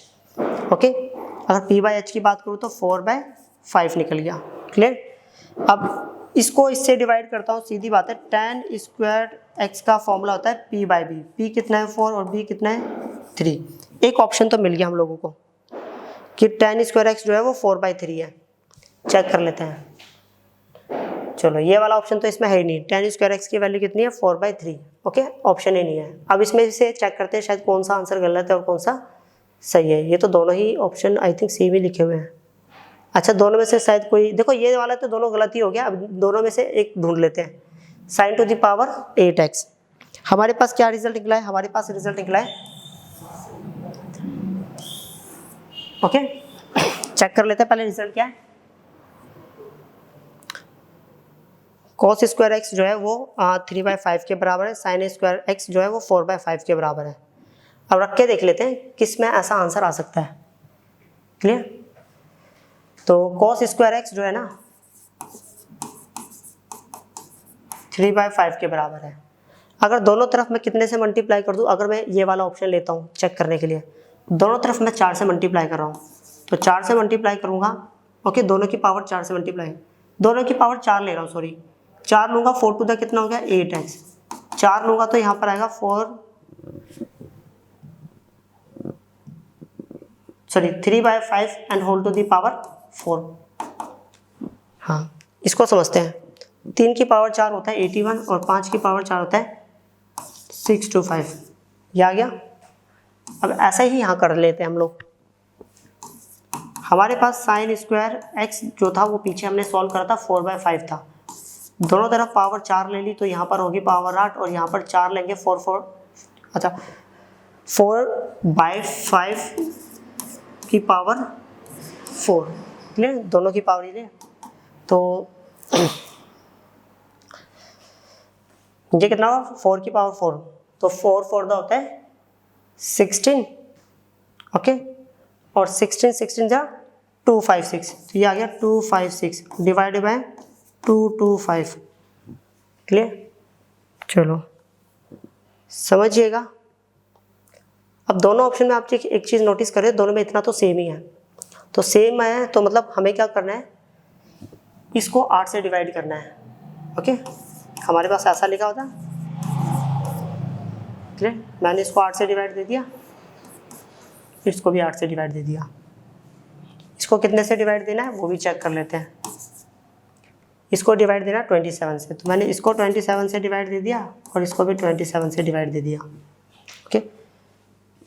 ओके अगर p/h की बात करूँ तो 4/5 निकल गया। क्लियर। अब इसको इससे डिवाइड करता हूँ, सीधी बात है। tan स्क्वायर x का फॉर्मूला होता है p/b। p कितना है 4 और b कितना है 3। एक ऑप्शन तो मिल गया हम लोगों को कि tan स्क्वायर x जो है वो 4/3 है। चेक कर लेते हैं। चलो ये वाला ऑप्शन तो इसमें है ही नहीं, tan स्क्वायर x की वैल्यू कितनी है 4/3। ओके ऑप्शन ही नहीं है। अब इसमें से चेक करते हैं शायद कौन सा आंसर गलत है और कौन सा सही है। ये तो दोनों ही ऑप्शन आई थिंक सी में लिखे हुए हैं। अच्छा दोनों में से शायद कोई, देखो ये वाला तो दोनों गलत ही हो गया। अब दोनों में से एक ढूंढ लेते हैं। sin to the power 8x, हमारे पास क्या रिजल्ट निकला है, हमारे पास रिजल्ट निकला है ओके चेक कर लेते हैं पहले रिजल्ट क्या है। cos स्क्वायर x जो है वो 3/5 के बराबर है, sin स्क्वायर x जो है वो 4/5 के बराबर है। अब रख के देख लेते हैं किस में ऐसा आंसर आ सकता है। क्लियर। तो cos स्क्वायर x जो है ना 3/5 के बराबर है, अगर दोनों तरफ मैं कितने से मल्टीप्लाई कर दूँ, अगर मैं ये वाला ऑप्शन लेता हूँ चेक करने के लिए, दोनों तरफ मैं 4 से मल्टीप्लाई कर रहा हूँ, तो 4 से मल्टीप्लाई करूँगा, ओके, दोनों की पावर 4 से मल्टीप्लाई, दोनों की पावर 4 ले रहा हूँ, सॉरी 4 लूँगा, 4 टू द कितना हो गया 8x, 4 लूँगा तो यहाँ पर आएगा 3/5 and whole to the power 4। हाँ, इसको समझते हैं। 3 की पावर 4 होता है 81 और 5 की पावर 4 होता है 625। ये आ गया। अब ऐसा ही यहाँ कर लेते हैं हम लोग। हमारे पास साइन स्क्वायर x जो था वो पीछे हमने सॉल्व करा था 4/5 था, दोनों तरफ पावर 4 ले ली तो यहाँ पर होगी पावर 8 और यहाँ पर 4 लेंगे 4/5 की पावर 4, क्लियर, दोनों की पावर ले तो ये कितना होगा 4 की पावर 4, तो 4 4 होता है 16, ओके, और 16 जा 256, तो ये आ गया 256 डिवाइडेड बाय 225, क्लियर। चलो समझिएगा। अब दोनों ऑप्शन में आप एक चीज़ नोटिस करें, दोनों में इतना तो सेम ही है, तो सेम है तो मतलब हमें क्या करना है, इसको 8 से डिवाइड करना है, ओके, हमारे पास ऐसा लिखा होता है, क्लियर, मैंने इसको 8 से डिवाइड दे दिया, इसको भी 8 से डिवाइड दे दिया, इसको कितने से डिवाइड देना है वो भी चेक कर लेते हैं। इसको डिवाइड देना 27 से, तो मैंने इसको 27 से डिवाइड दे दिया और इसको भी 27 से डिवाइड दे दिया, ओके,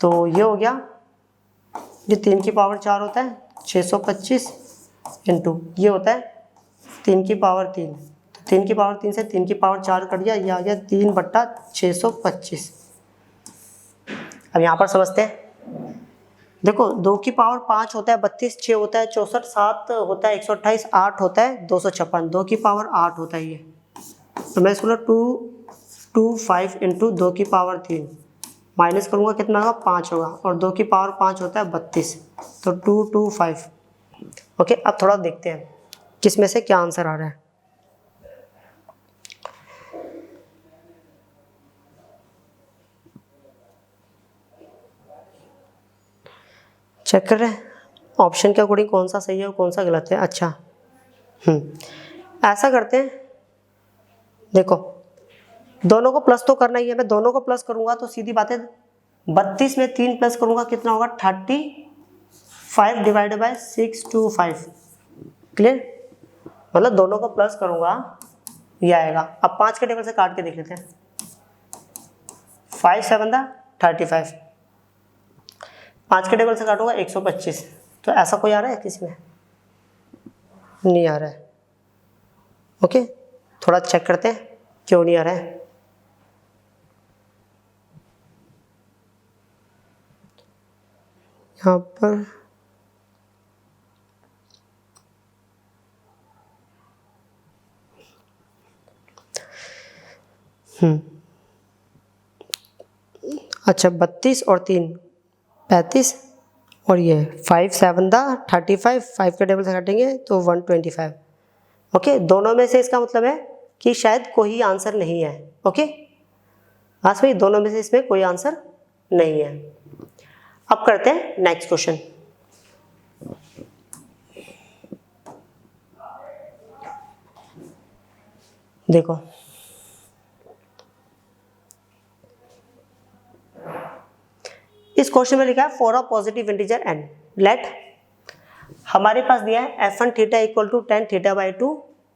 तो ये हो गया, ये 3 की पावर 4 होता है 625 इंटू ये होता है 3 की पावर 3, तो 3 की पावर 3 से 3 की पावर 4 कट गया, ये आ गया 3/625। अब यहाँ पर समझते हैं, देखो 2 की पावर 5 होता है 32, 6 होता है 64, 7 होता है 128, 8 होता है 256, 2 की पावर 8 होता है ये, तो मैं इसको 225 इंटू 2 की पावर 3 माइनस करूँगा कितना होगा 5 होगा, और 2 की पावर 5 होता है 32, तो 225, ओके। अब थोड़ा देखते हैं किस में से क्या आंसर आ रहा है। चेक कर रहे हैं ऑप्शन के अकॉर्डिंग कौन सा सही है और कौन सा गलत है। अच्छा, ऐसा करते हैं, देखो दोनों को प्लस तो करना ही है, मैं दोनों को प्लस करूंगा तो सीधी बात है 32 में 3 प्लस करूंगा कितना होगा 35 डिवाइडेड बाय 625, क्लियर, मतलब दोनों को प्लस करूंगा ये आएगा। अब 5 के टेबल से काट के देख लेते हैं, 5 7 35, 5 के टेबल से काटूंगा 125, तो ऐसा कोई आ रहा है किसी में, नहीं आ रहा है, ओके, थोड़ा चेक करते हैं क्यों नहीं आ रहा है। यहाँ पर अच्छा 32 और 3 35 और ये 5 7 35, 5 के टेबल से काटेंगे तो 125, ओके, दोनों में से इसका मतलब है कि शायद कोई आंसर नहीं है, ओके, बस भाई दोनों में से इसमें कोई आंसर नहीं है। अब करते हैं नेक्स्ट क्वेश्चन। देखो इस क्वेश्चन में लिखा है for a positive integer n let, हमारे पास दिया है f1 theta equal to tan theta by 2,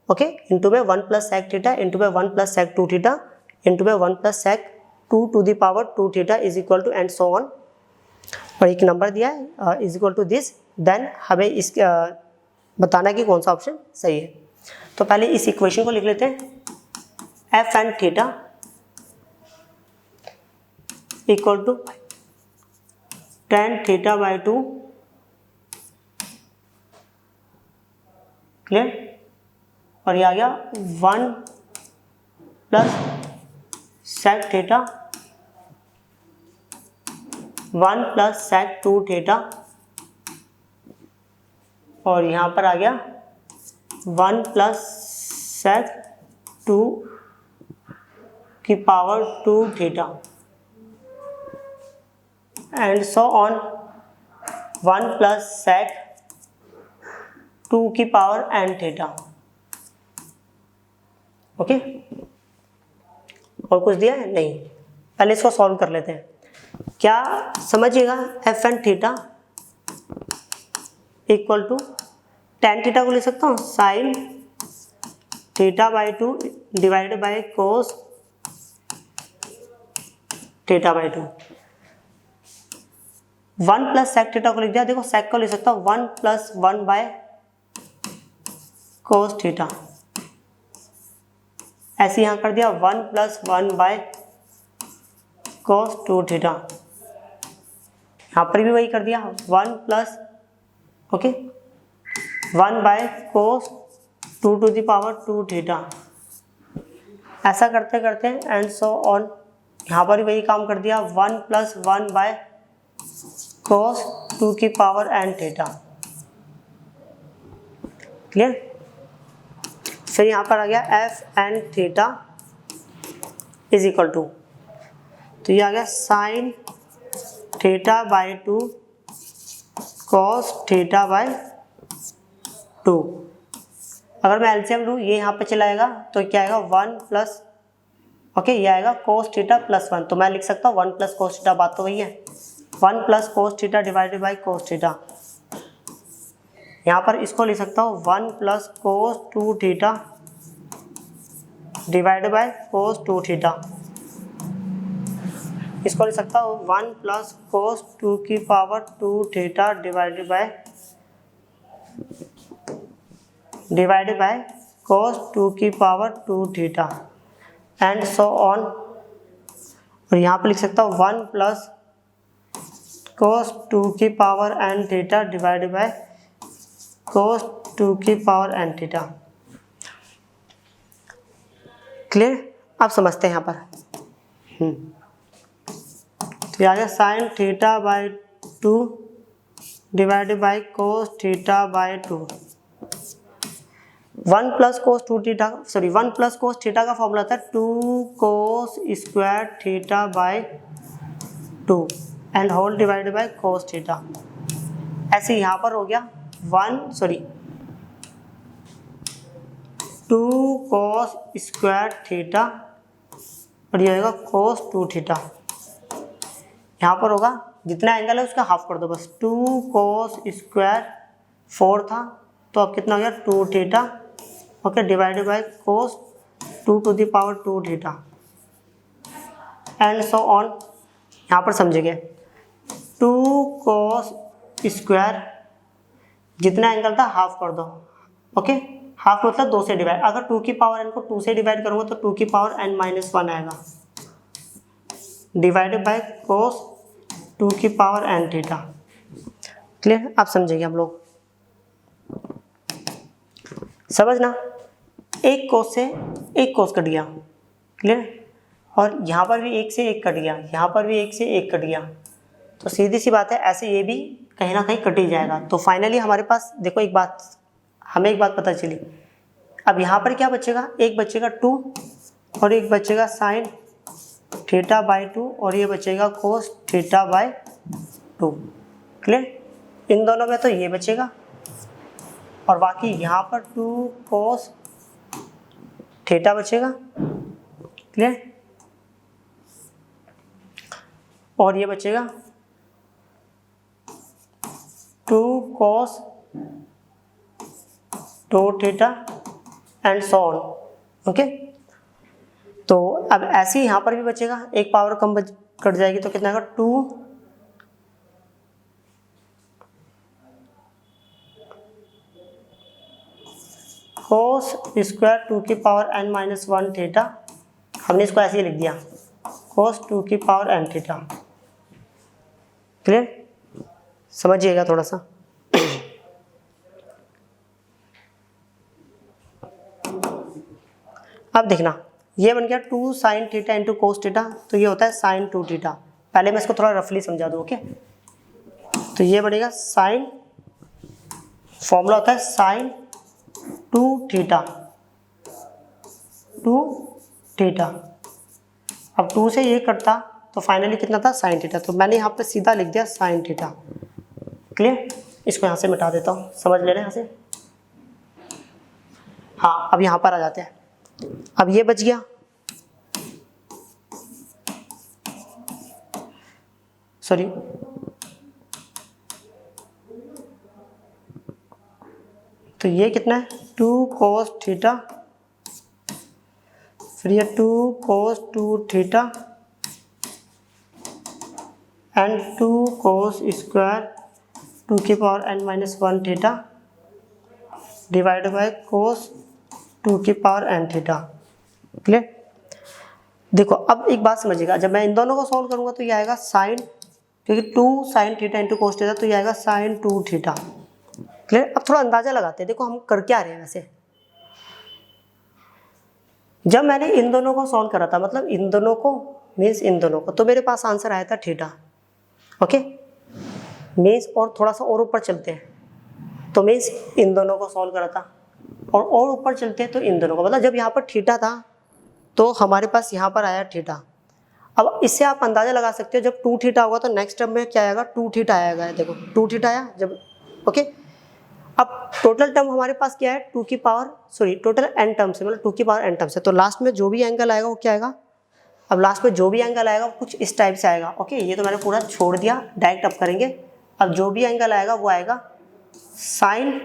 okay, into में 1 प्लस सेक थीटा इंटू में 1 प्लस सेक 2 थीटा इंटू में 1 plus sec 2 to the power 2 theta is equal to and so on, और एक number दिया है is equal to this, then हमें इस बताना है कि कौन सा ऑप्शन सही है। तो पहले इस इक्वेशन को लिख लेते हैं, F and theta equal to tan theta by 2, clear, और ये आ गया 1 plus sec theta 1 plus sec 2 theta, और यहाँ पर आ गया 1 प्लस सेक 2 की power 2 theta and so on 1 plus sec 2 की पावर n थीटा। ओके, और कुछ दिया है? नहीं। पहले इसको सॉल्व कर लेते हैं। क्या समझिएगा, F N theta equal to tan theta को ले सकता हूँ sine theta by 2 divided by cos theta by 2। 1 plus sec theta को लिख दिया। देखो सेक को लिख सकता हूँ 1 प्लस 1 बाय कोस थीटा, ऐसे यहां कर दिया 1 प्लस 1 बाय कोस 2 थीटा। यहां पर भी वही कर दिया 1 plus okay 1 by cos 2 to the power 2 theta. ऐसा करते करते एंड सो ऑन यहां पर भी वही काम कर दिया 1 प्लस 1 बाय कोस 2 की पावर n थीटा। क्लियर? फिर यहां पर आ गया F N theta is equal to, तो ये आ गया sine theta by 2 cos theta by 2। अगर मैं एलसीएम लूँ ये यहाँ पे चला आएगा तो क्या आएगा 1 प्लस ओके ये आएगा कोस थीटा प्लस 1। तो मैं लिख सकता हूँ 1 प्लस कोस थीटा, बात तो वही है 1 plus cos theta divided by cos theta. यहाँ पर इसको लिख सकता हूँ 1 plus cos 2 theta divided by cos 2 theta. इसको लिख सकता हूँ 1 प्लस कोस 2 की power 2 theta divided by cos 2 की power 2 theta and so on. और यहाँ पर लिख सकता हूँ 1 प्लस कोस 2 की power n theta divided by cos 2 की पावर n थीटा। क्लियर? आप समझते हैं यहाँ पर। तो ये आ गया sine theta by 2 divided by cos theta by 2। 1 plus cos 2 theta sorry 1 plus cos theta का फॉर्मूला था 2 cos square theta by 2 and whole divided by cos theta. ऐसे यहाँ पर हो गया 2 कोस स्क्वायर थीटा और ये होगा कोस 2 थीटा। यहाँ पर होगा जितना एंगल है उसका हाफ कर दो बस। 2 कोस स्क्वायर 4 था तो अब कितना हो गया 2 theta okay divided by cos 2 to the power 2 theta and so on. यहाँ पर समझिए 2 कोस स्क्वायर जितना एंगल था हाफ कर दो ओके। हाफ मतलब 2 से डिवाइड, अगर 2 की पावर n को 2 से डिवाइड करूँगा तो 2 की पावर n माइनस 1 आएगा डिवाइडेड बाय कोस 2 की पावर n थीटा। क्लियर? आप समझेंगे हम लोग समझना। एक कोस से एक कोस कट गया। क्लियर? और यहाँ पर भी एक से एक कट गया, यहाँ पर भी एक से एक कट गया, तो सीधी सी बात है ऐसे ये भी कहीं ना कहीं कट ही जाएगा। तो फाइनली हमारे पास देखो हमें एक बात पता चली। अब यहाँ पर क्या बचेगा, एक बचेगा 2 और एक बचेगा साइन थीटा बाई 2 और ये बचेगा कोस थीटा बाई 2। क्लियर? इन दोनों में तो ये बचेगा और बाकी यहाँ पर 2 कोस थीटा बचेगा। क्लियर? और ये बचेगा 2 कोस 2 theta and so on. Okay, तो अब ऐसे ही यहाँ पर भी बचेगा, एक पावर कम कट जाएगी तो कितना आएगा 2 कोस स्क्वायर 2 की पावर n माइनस 1 थीटा। हमने इसको ऐसे ही लिख दिया कोस 2 की पावर n थीटा। क्लियर? समझिएगा थोड़ा सा। अब देखना ये बन गया 2 sine theta into cos theta, तो ये होता है साइन 2 थीटा। पहले मैं इसको थोड़ा रफली समझा दूँ। ओके, तो ये बनेगा साइन, फॉर्मूला होता है साइन 2 थीटा अब 2 से ये कटता तो फाइनली कितना था साइन थीटा, तो मैंने यहाँ पे सीधा लिख दिया साइन थीटा। क्लियर, इसको यहाँ से मिटा देता हूँ, समझ ले रहे हैं यहाँ से। हाँ अब यहाँ पर आ जाते हैं, अब ये बच गया, सॉरी तो ये कितना है 2 cos थीटा, फिर ये 2 cos 2 theta and 2 cos square 2 की power n minus 1 theta divide bye cos 2 की पावर n थीटा। क्लियर, देखो अब एक बात समझिएगा, जब मैं इन दोनों को सॉल्व करूंगा तो ये आएगा साइन, क्योंकि 2 sin theta into cos theta, तो ये आएगा साइन 2 थीटा। क्लियर, अब थोड़ा अंदाजा लगाते हैं, देखो हम कर क्या रहे हैं वैसे। जब मैंने इन दोनों को सॉल्व करा था, मतलब इन दोनों को मीन्स इन दोनों को, तो मेरे पास आंसर आया था थीटा। ओके मीन्स, और थोड़ा सा और ऊपर चलते हैं तो मीन्स इन दोनों को सॉल्व करा था, और ऊपर चलते हैं तो इन दोनों को, मतलब जब यहाँ पर थीटा था तो हमारे पास यहाँ पर आया थीटा। अब इससे आप अंदाजा लगा सकते हो, जब 2 थीटा होगा तो नेक्स्ट टर्म में क्या आएगा 2 थीटा आएगा, देखो 2 थीटा आया जब। ओके अब टोटल टर्म हमारे पास क्या है 2 की power, sorry total n terms है, मतलब 2 की पावर n टर्म्स है, तो लास्ट में जो भी एंगल आएगा वो क्या आएगा, अब लास्ट में जो भी एंगल आएगा वो कुछ इस टाइप से आएगा। ओके ये तो मैंने पूरा छोड़ दिया, डायरेक्ट अब करेंगे। अब जो भी एंगल आएगा वो आएगा साइन,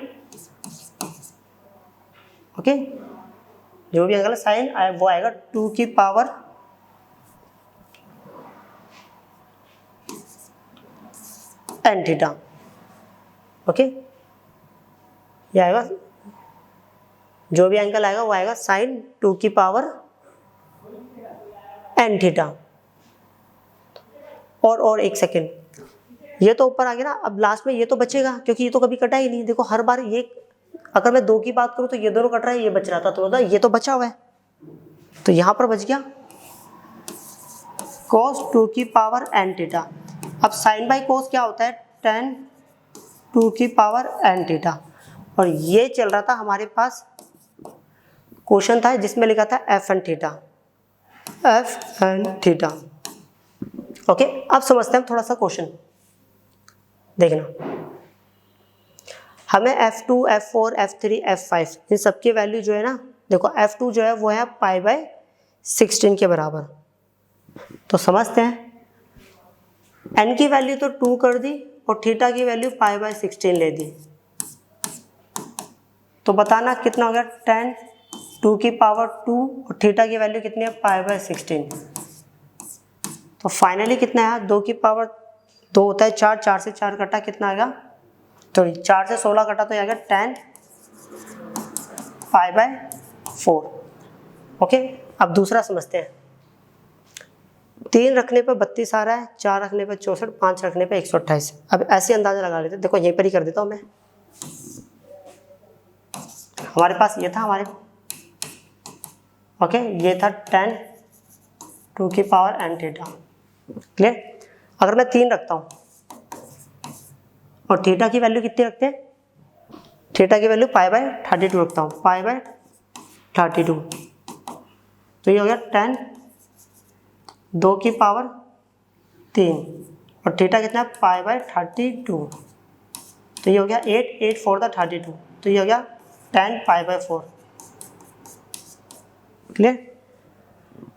ओके जो भी एंगल साइन आए वो आएगा 2 की पावर n थीटा। ओके ये आएगा, जो भी एंगल आएगा वो आएगा साइन 2 की पावर n थीटा। और एक सेकेंड, ये तो ऊपर आ गया ना, अब लास्ट में ये तो बचेगा क्योंकि ये तो कभी कटा ही नहीं। देखो हर बार ये, अगर मैं 2 की बात करूं तो ये दोनों कट रहा है, ये बच रहा था, तो मतलब ये तो बचा हुआ है, तो यहां पर बच गया cos 2 की पावर n थीटा। अब साइन बाई कोस क्या होता है tan 2 की पावर n थीटा, और ये चल रहा था हमारे पास क्वेश्चन था जिसमें लिखा था fn theta, fn theta. Okay अब समझते हैं थोड़ा सा क्वेश्चन, देखना हमें f2 f4 f3 f5 इन सबकी वैल्यू जो है ना, देखो f2 जो है वो है पाई बाय 16 के बराबर, तो समझते हैं n की वैल्यू तो 2 कर दी और थीटा की वैल्यू पाई बाय 16 ले दी, तो बताना कितना हो गया tan 2 की पावर 2 और थीटा की वैल्यू कितनी है पाई बाय 16, तो फाइनली कितना है 2 की पावर 2 होता है 4, 4 से 4 कटा कितना आ गया, तो 4 से 16 कटा तो आ गया tan पाई बाय 4। ओके अब दूसरा समझते हैं, 3 रखने पर 32 आ रहा है, 4 रखने पर 64, 5 रखने पर 128। अब ऐसे अंदाजा लगा लेते, देखो यहीं पर ही कर देता हूँ मैं, हमारे पास ये था हमारे, ओके ये था tan 2 की पावर n थीटा। क्लियर, अगर मैं 3 रखता हूँ और थीटा की वैल्यू कितनी रखते हैं, थीटा की वैल्यू पाई बाय 32 रखता हूँ, पाई बाय 32, तो ये हो गया tan 2 की पावर 3 और थीटा कितना है पाई बाय 32, तो ये हो गया 8, 8 4 था 32, तो ये हो गया tan पाई बाय 4। क्लियर,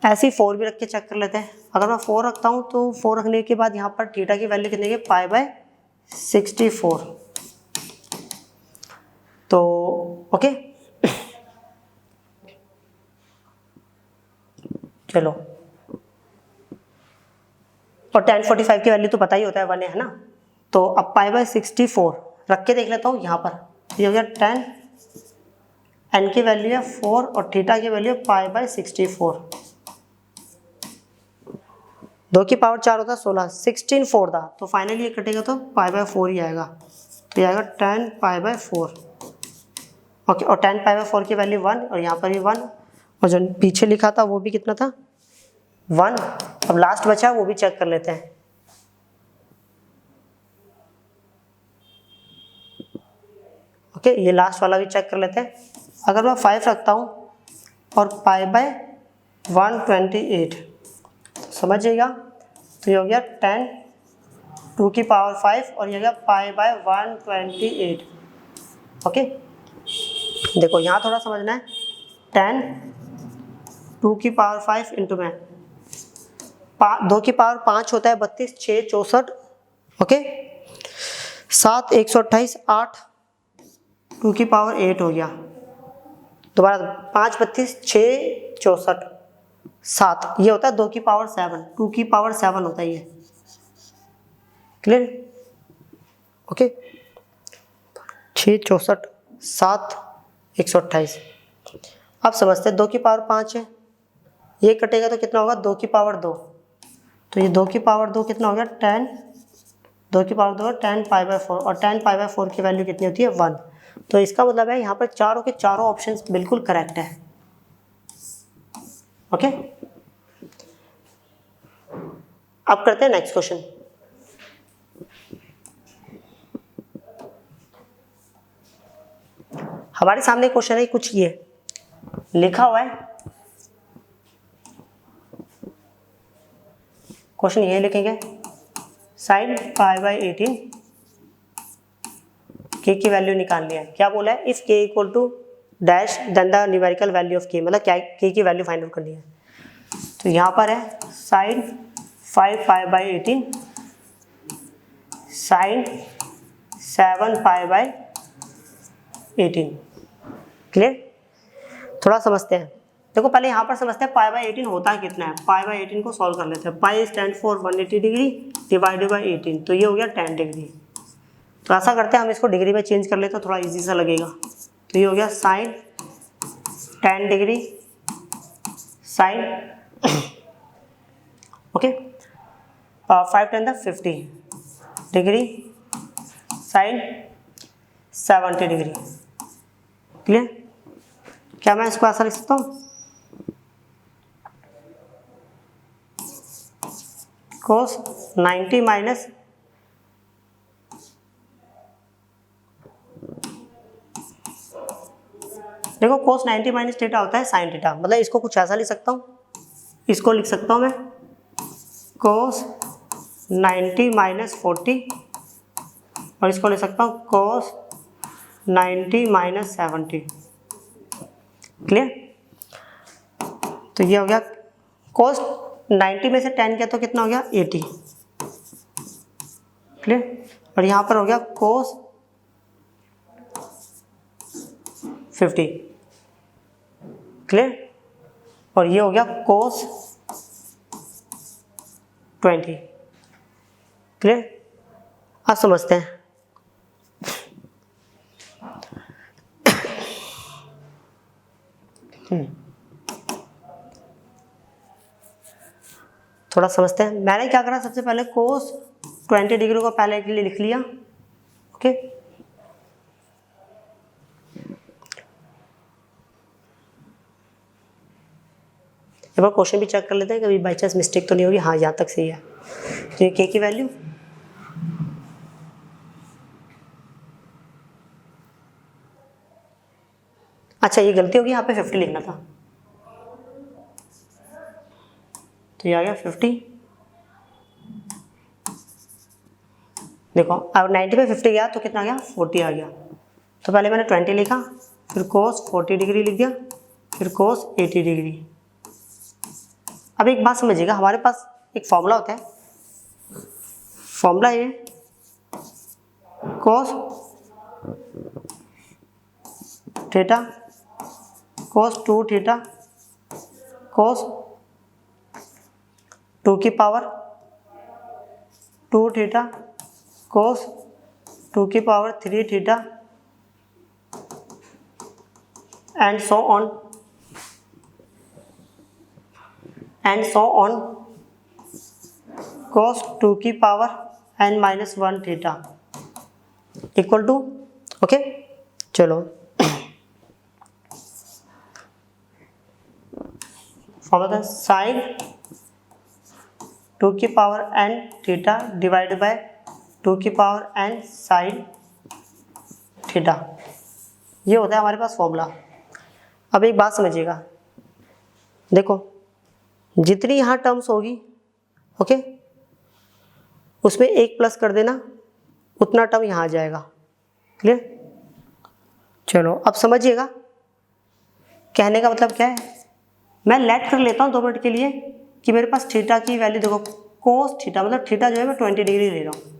ऐसे ही 4 भी रख के चेक कर लेते हैं, अगर मैं 4 रखता हूँ तो 4 रखने के बाद यहाँ पर थीटा की वैल्यू कितनी है पाई बाय 64, तो ओके चलो, और tan 45 की वैल्यू तो पता ही होता है 1 है ना, तो अब पाई बाय 64 रख के देख लेता हूँ यहाँ पर, ये हो गया tan n की वैल्यू है 4 और थीटा की वैल्यू पाई बाय 64, 2 की पावर 4 होता है 16, 16 4 था, तो फाइनली ये कटेगा तो पाई बाय 4 ही आएगा, तो ये आएगा tan पाई बाय 4। ओके और tan पाई बाय 4 की वैल्यू 1 और यहाँ पर भी 1, और जो पीछे लिखा था वो भी कितना था 1। अब लास्ट बचा वो भी चेक कर लेते हैं, ओके ये लास्ट वाला भी चेक कर लेते हैं। अगर मैं 5 रखता हूँ और पाई बाय 128 समझिएगा। तो ये हो गया 10 टू की पावर 5 और ये हो गया π/128। ओके, देखो यहाँ थोड़ा समझना है। 10 टू की पावर 5 इंटू में 2 की पावर 5 होता है 32, 6 64, ओके, 7 128, 8 2 की पावर 8 हो गया। दोबारा 5 32, 6 64, 7, ये होता है 2 की पावर 7, 2 की पावर 7 होता है ये। क्लियर? ओके, 6 64, 7 128। अब समझते हैं 2 की पावर 5 है, ये कटेगा तो कितना होगा 2 की पावर 2, तो ये 2 की पावर 2 कितना हो गया 10, 2 की पावर 2 10 π/4 और 10 π/4 की वैल्यू कितनी होती है 1। तो इसका मतलब है यहाँ पर चारों के चारों ऑप्शंस बिल्कुल करेक्ट है। ओके, अब करते हैं नेक्स्ट क्वेश्चन। हमारे सामने क्वेश्चन है कुछ ये लिखा हुआ है, क्वेश्चन ये लिखेंगे sin π/18 k की वैल्यू निकालनी है। क्या बोला है, if k equal to dash then the numerical value of k, मतलब क्या k की वैल्यू फाइंड आउट करनी है। तो यहाँ पर है sin 5 π/18 sin 7 π/18। क्लियर? थोड़ा समझते हैं। देखो पहले यहाँ पर समझते हैं π/18 होता कितना है। π/18 को सॉल्व कर लेते हैं। Pi stand for 180 degree divided by 18, तो ये हो गया 10 डिग्री। तो ऐसा करते हैं हम इसको डिग्री में चेंज कर लेते हैं, थोड़ा इजी सा लगेगा। तो ये हो गया sine 10 degree sine okay 5 10 50 degree sine 70 degree. Clear? क्या मैं इसको ऐसा लिख सकता हूँ, cos 90 माइनस देखो cos 90 माइनस थीटा होता है साइन थीटा, मतलब इसको कुछ ऐसा लिख सकता हूँ, इसको लिख सकता हूँ मैं cos 90 माइनस 40 और इसको लिख सकता हूँ cos 90 माइनस 70। क्लियर? तो ये हो गया cos 90 में से 10 किया तो कितना हो गया 80। क्लियर? और यहाँ पर हो गया cos 50। क्लियर? और ये हो गया cos 20। क्लियर? अब समझते हैं। थोड़ा समझते हैं। मैंने क्या करा, सबसे पहले cos 20 डिग्री को पहले के लिए लिख लिया। ओके, एक बार क्वेश्चन भी चेक कर लेते हैं, कभी बाई चांस मिस्टेक तो नहीं होगी। हाँ, यहाँ तक सही है। तो ये k की वैल्यू अच्छा, ये गलती होगी, यहाँ पे 50 लिखना था, तो ये आ गया 50। देखो अब 90 पे 50 गया तो कितना आ गया 40 आ गया। तो पहले मैंने 20 लिखा, फिर cos 40 डिग्री लिख दिया, फिर cos 80 डिग्री। अब एक बात समझिएगा, हमारे पास एक फॉर्मूला होता है, फॉर्मूला ये cos theta cos 2 theta cos 2 की पावर 2 थीटा cos 2 की power 3 theta and so on cos 2 की power n minus 1 theta equal to okay. चलो फॉर्मूला साइन 2 की power n theta divide by 2 की पावर n साइन थीटा, ये होता है हमारे पास फॉर्मूला। अब एक बात समझिएगा, देखो जितनी यहाँ टर्म्स होगी ओके, उसमें 1 प्लस कर देना, उतना टर्म यहाँ आ जाएगा। क्लियर? चलो अब समझिएगा कहने का मतलब क्या है। मैं लेट कर लेता हूँ 2 मिनट के लिए कि मेरे पास थीटा की वैल्यू देखो, कोस थीटा, मतलब थीटा जो है मैं 20 डिग्री ले रहा हूँ।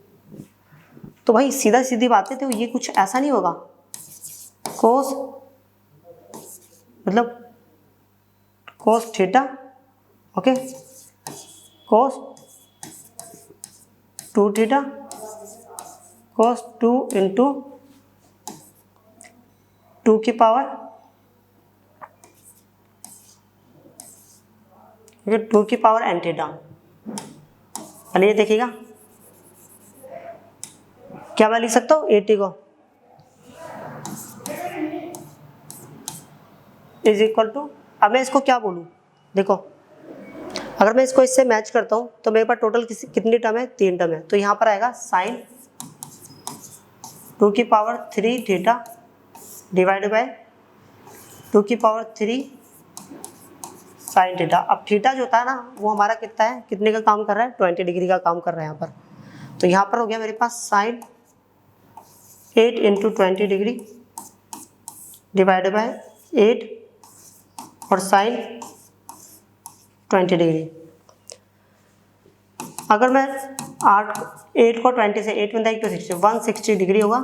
तो भाई सीधा सीधी बात है, तो ये कुछ ऐसा नहीं होगा, कोस मतलब कोस थीटा, ओके, कोस 2 थीटा, कोस 2 इंटू 2 की पावर, ओके, 2 की पावर n थीटा। पहले ये देखिएगा क्या मैं लिख सकता हूँ 80 को इज इक्वल टू, अब मैं इसको क्या बोलूँ, देखो अगर मैं इसको इससे मैच करता हूँ तो मेरे पास टोटल कितनी टर्म है, 3 टर्म है। तो यहाँ पर आएगा साइन 2 की पावर 3 थीटा डिवाइड बाय 2 की पावर 3 साइन थीटा। अब थीटा जो होता है ना वो हमारा कितना है, कितने का काम कर रहा है, 20 डिग्री का काम कर रहा है यहाँ पर। तो यहाँ पर हो गया मेरे पास sine 8 into 20 degree divide by 8 और साइन 20 डिग्री। अगर मैं 8 को 20 से 8 में 1 तो 60, 160 डिग्री होगा,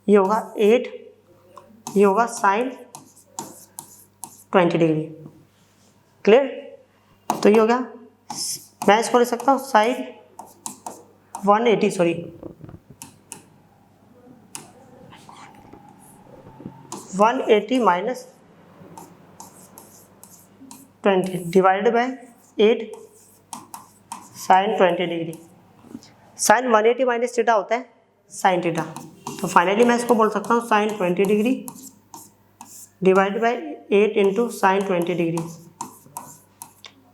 ये होगा 8, ये होगा साइन 20 डिग्री। क्लियर? तो ये हो गया, मैं इसको ले सकता हूँ sine 180, sorry 180 minus 20 divided by 8 sine 20 degree. Sine 180 minus theta होता है साइन थीटा। तो फाइनली मैं इसको बोल सकता हूँ sine 20 degree divided by 8 into sine 20 degree.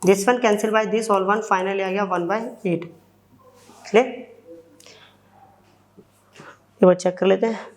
This one cancel by this, all one, finally आ गया 1/8। क्लियर? एक बार चेक कर लेते हैं।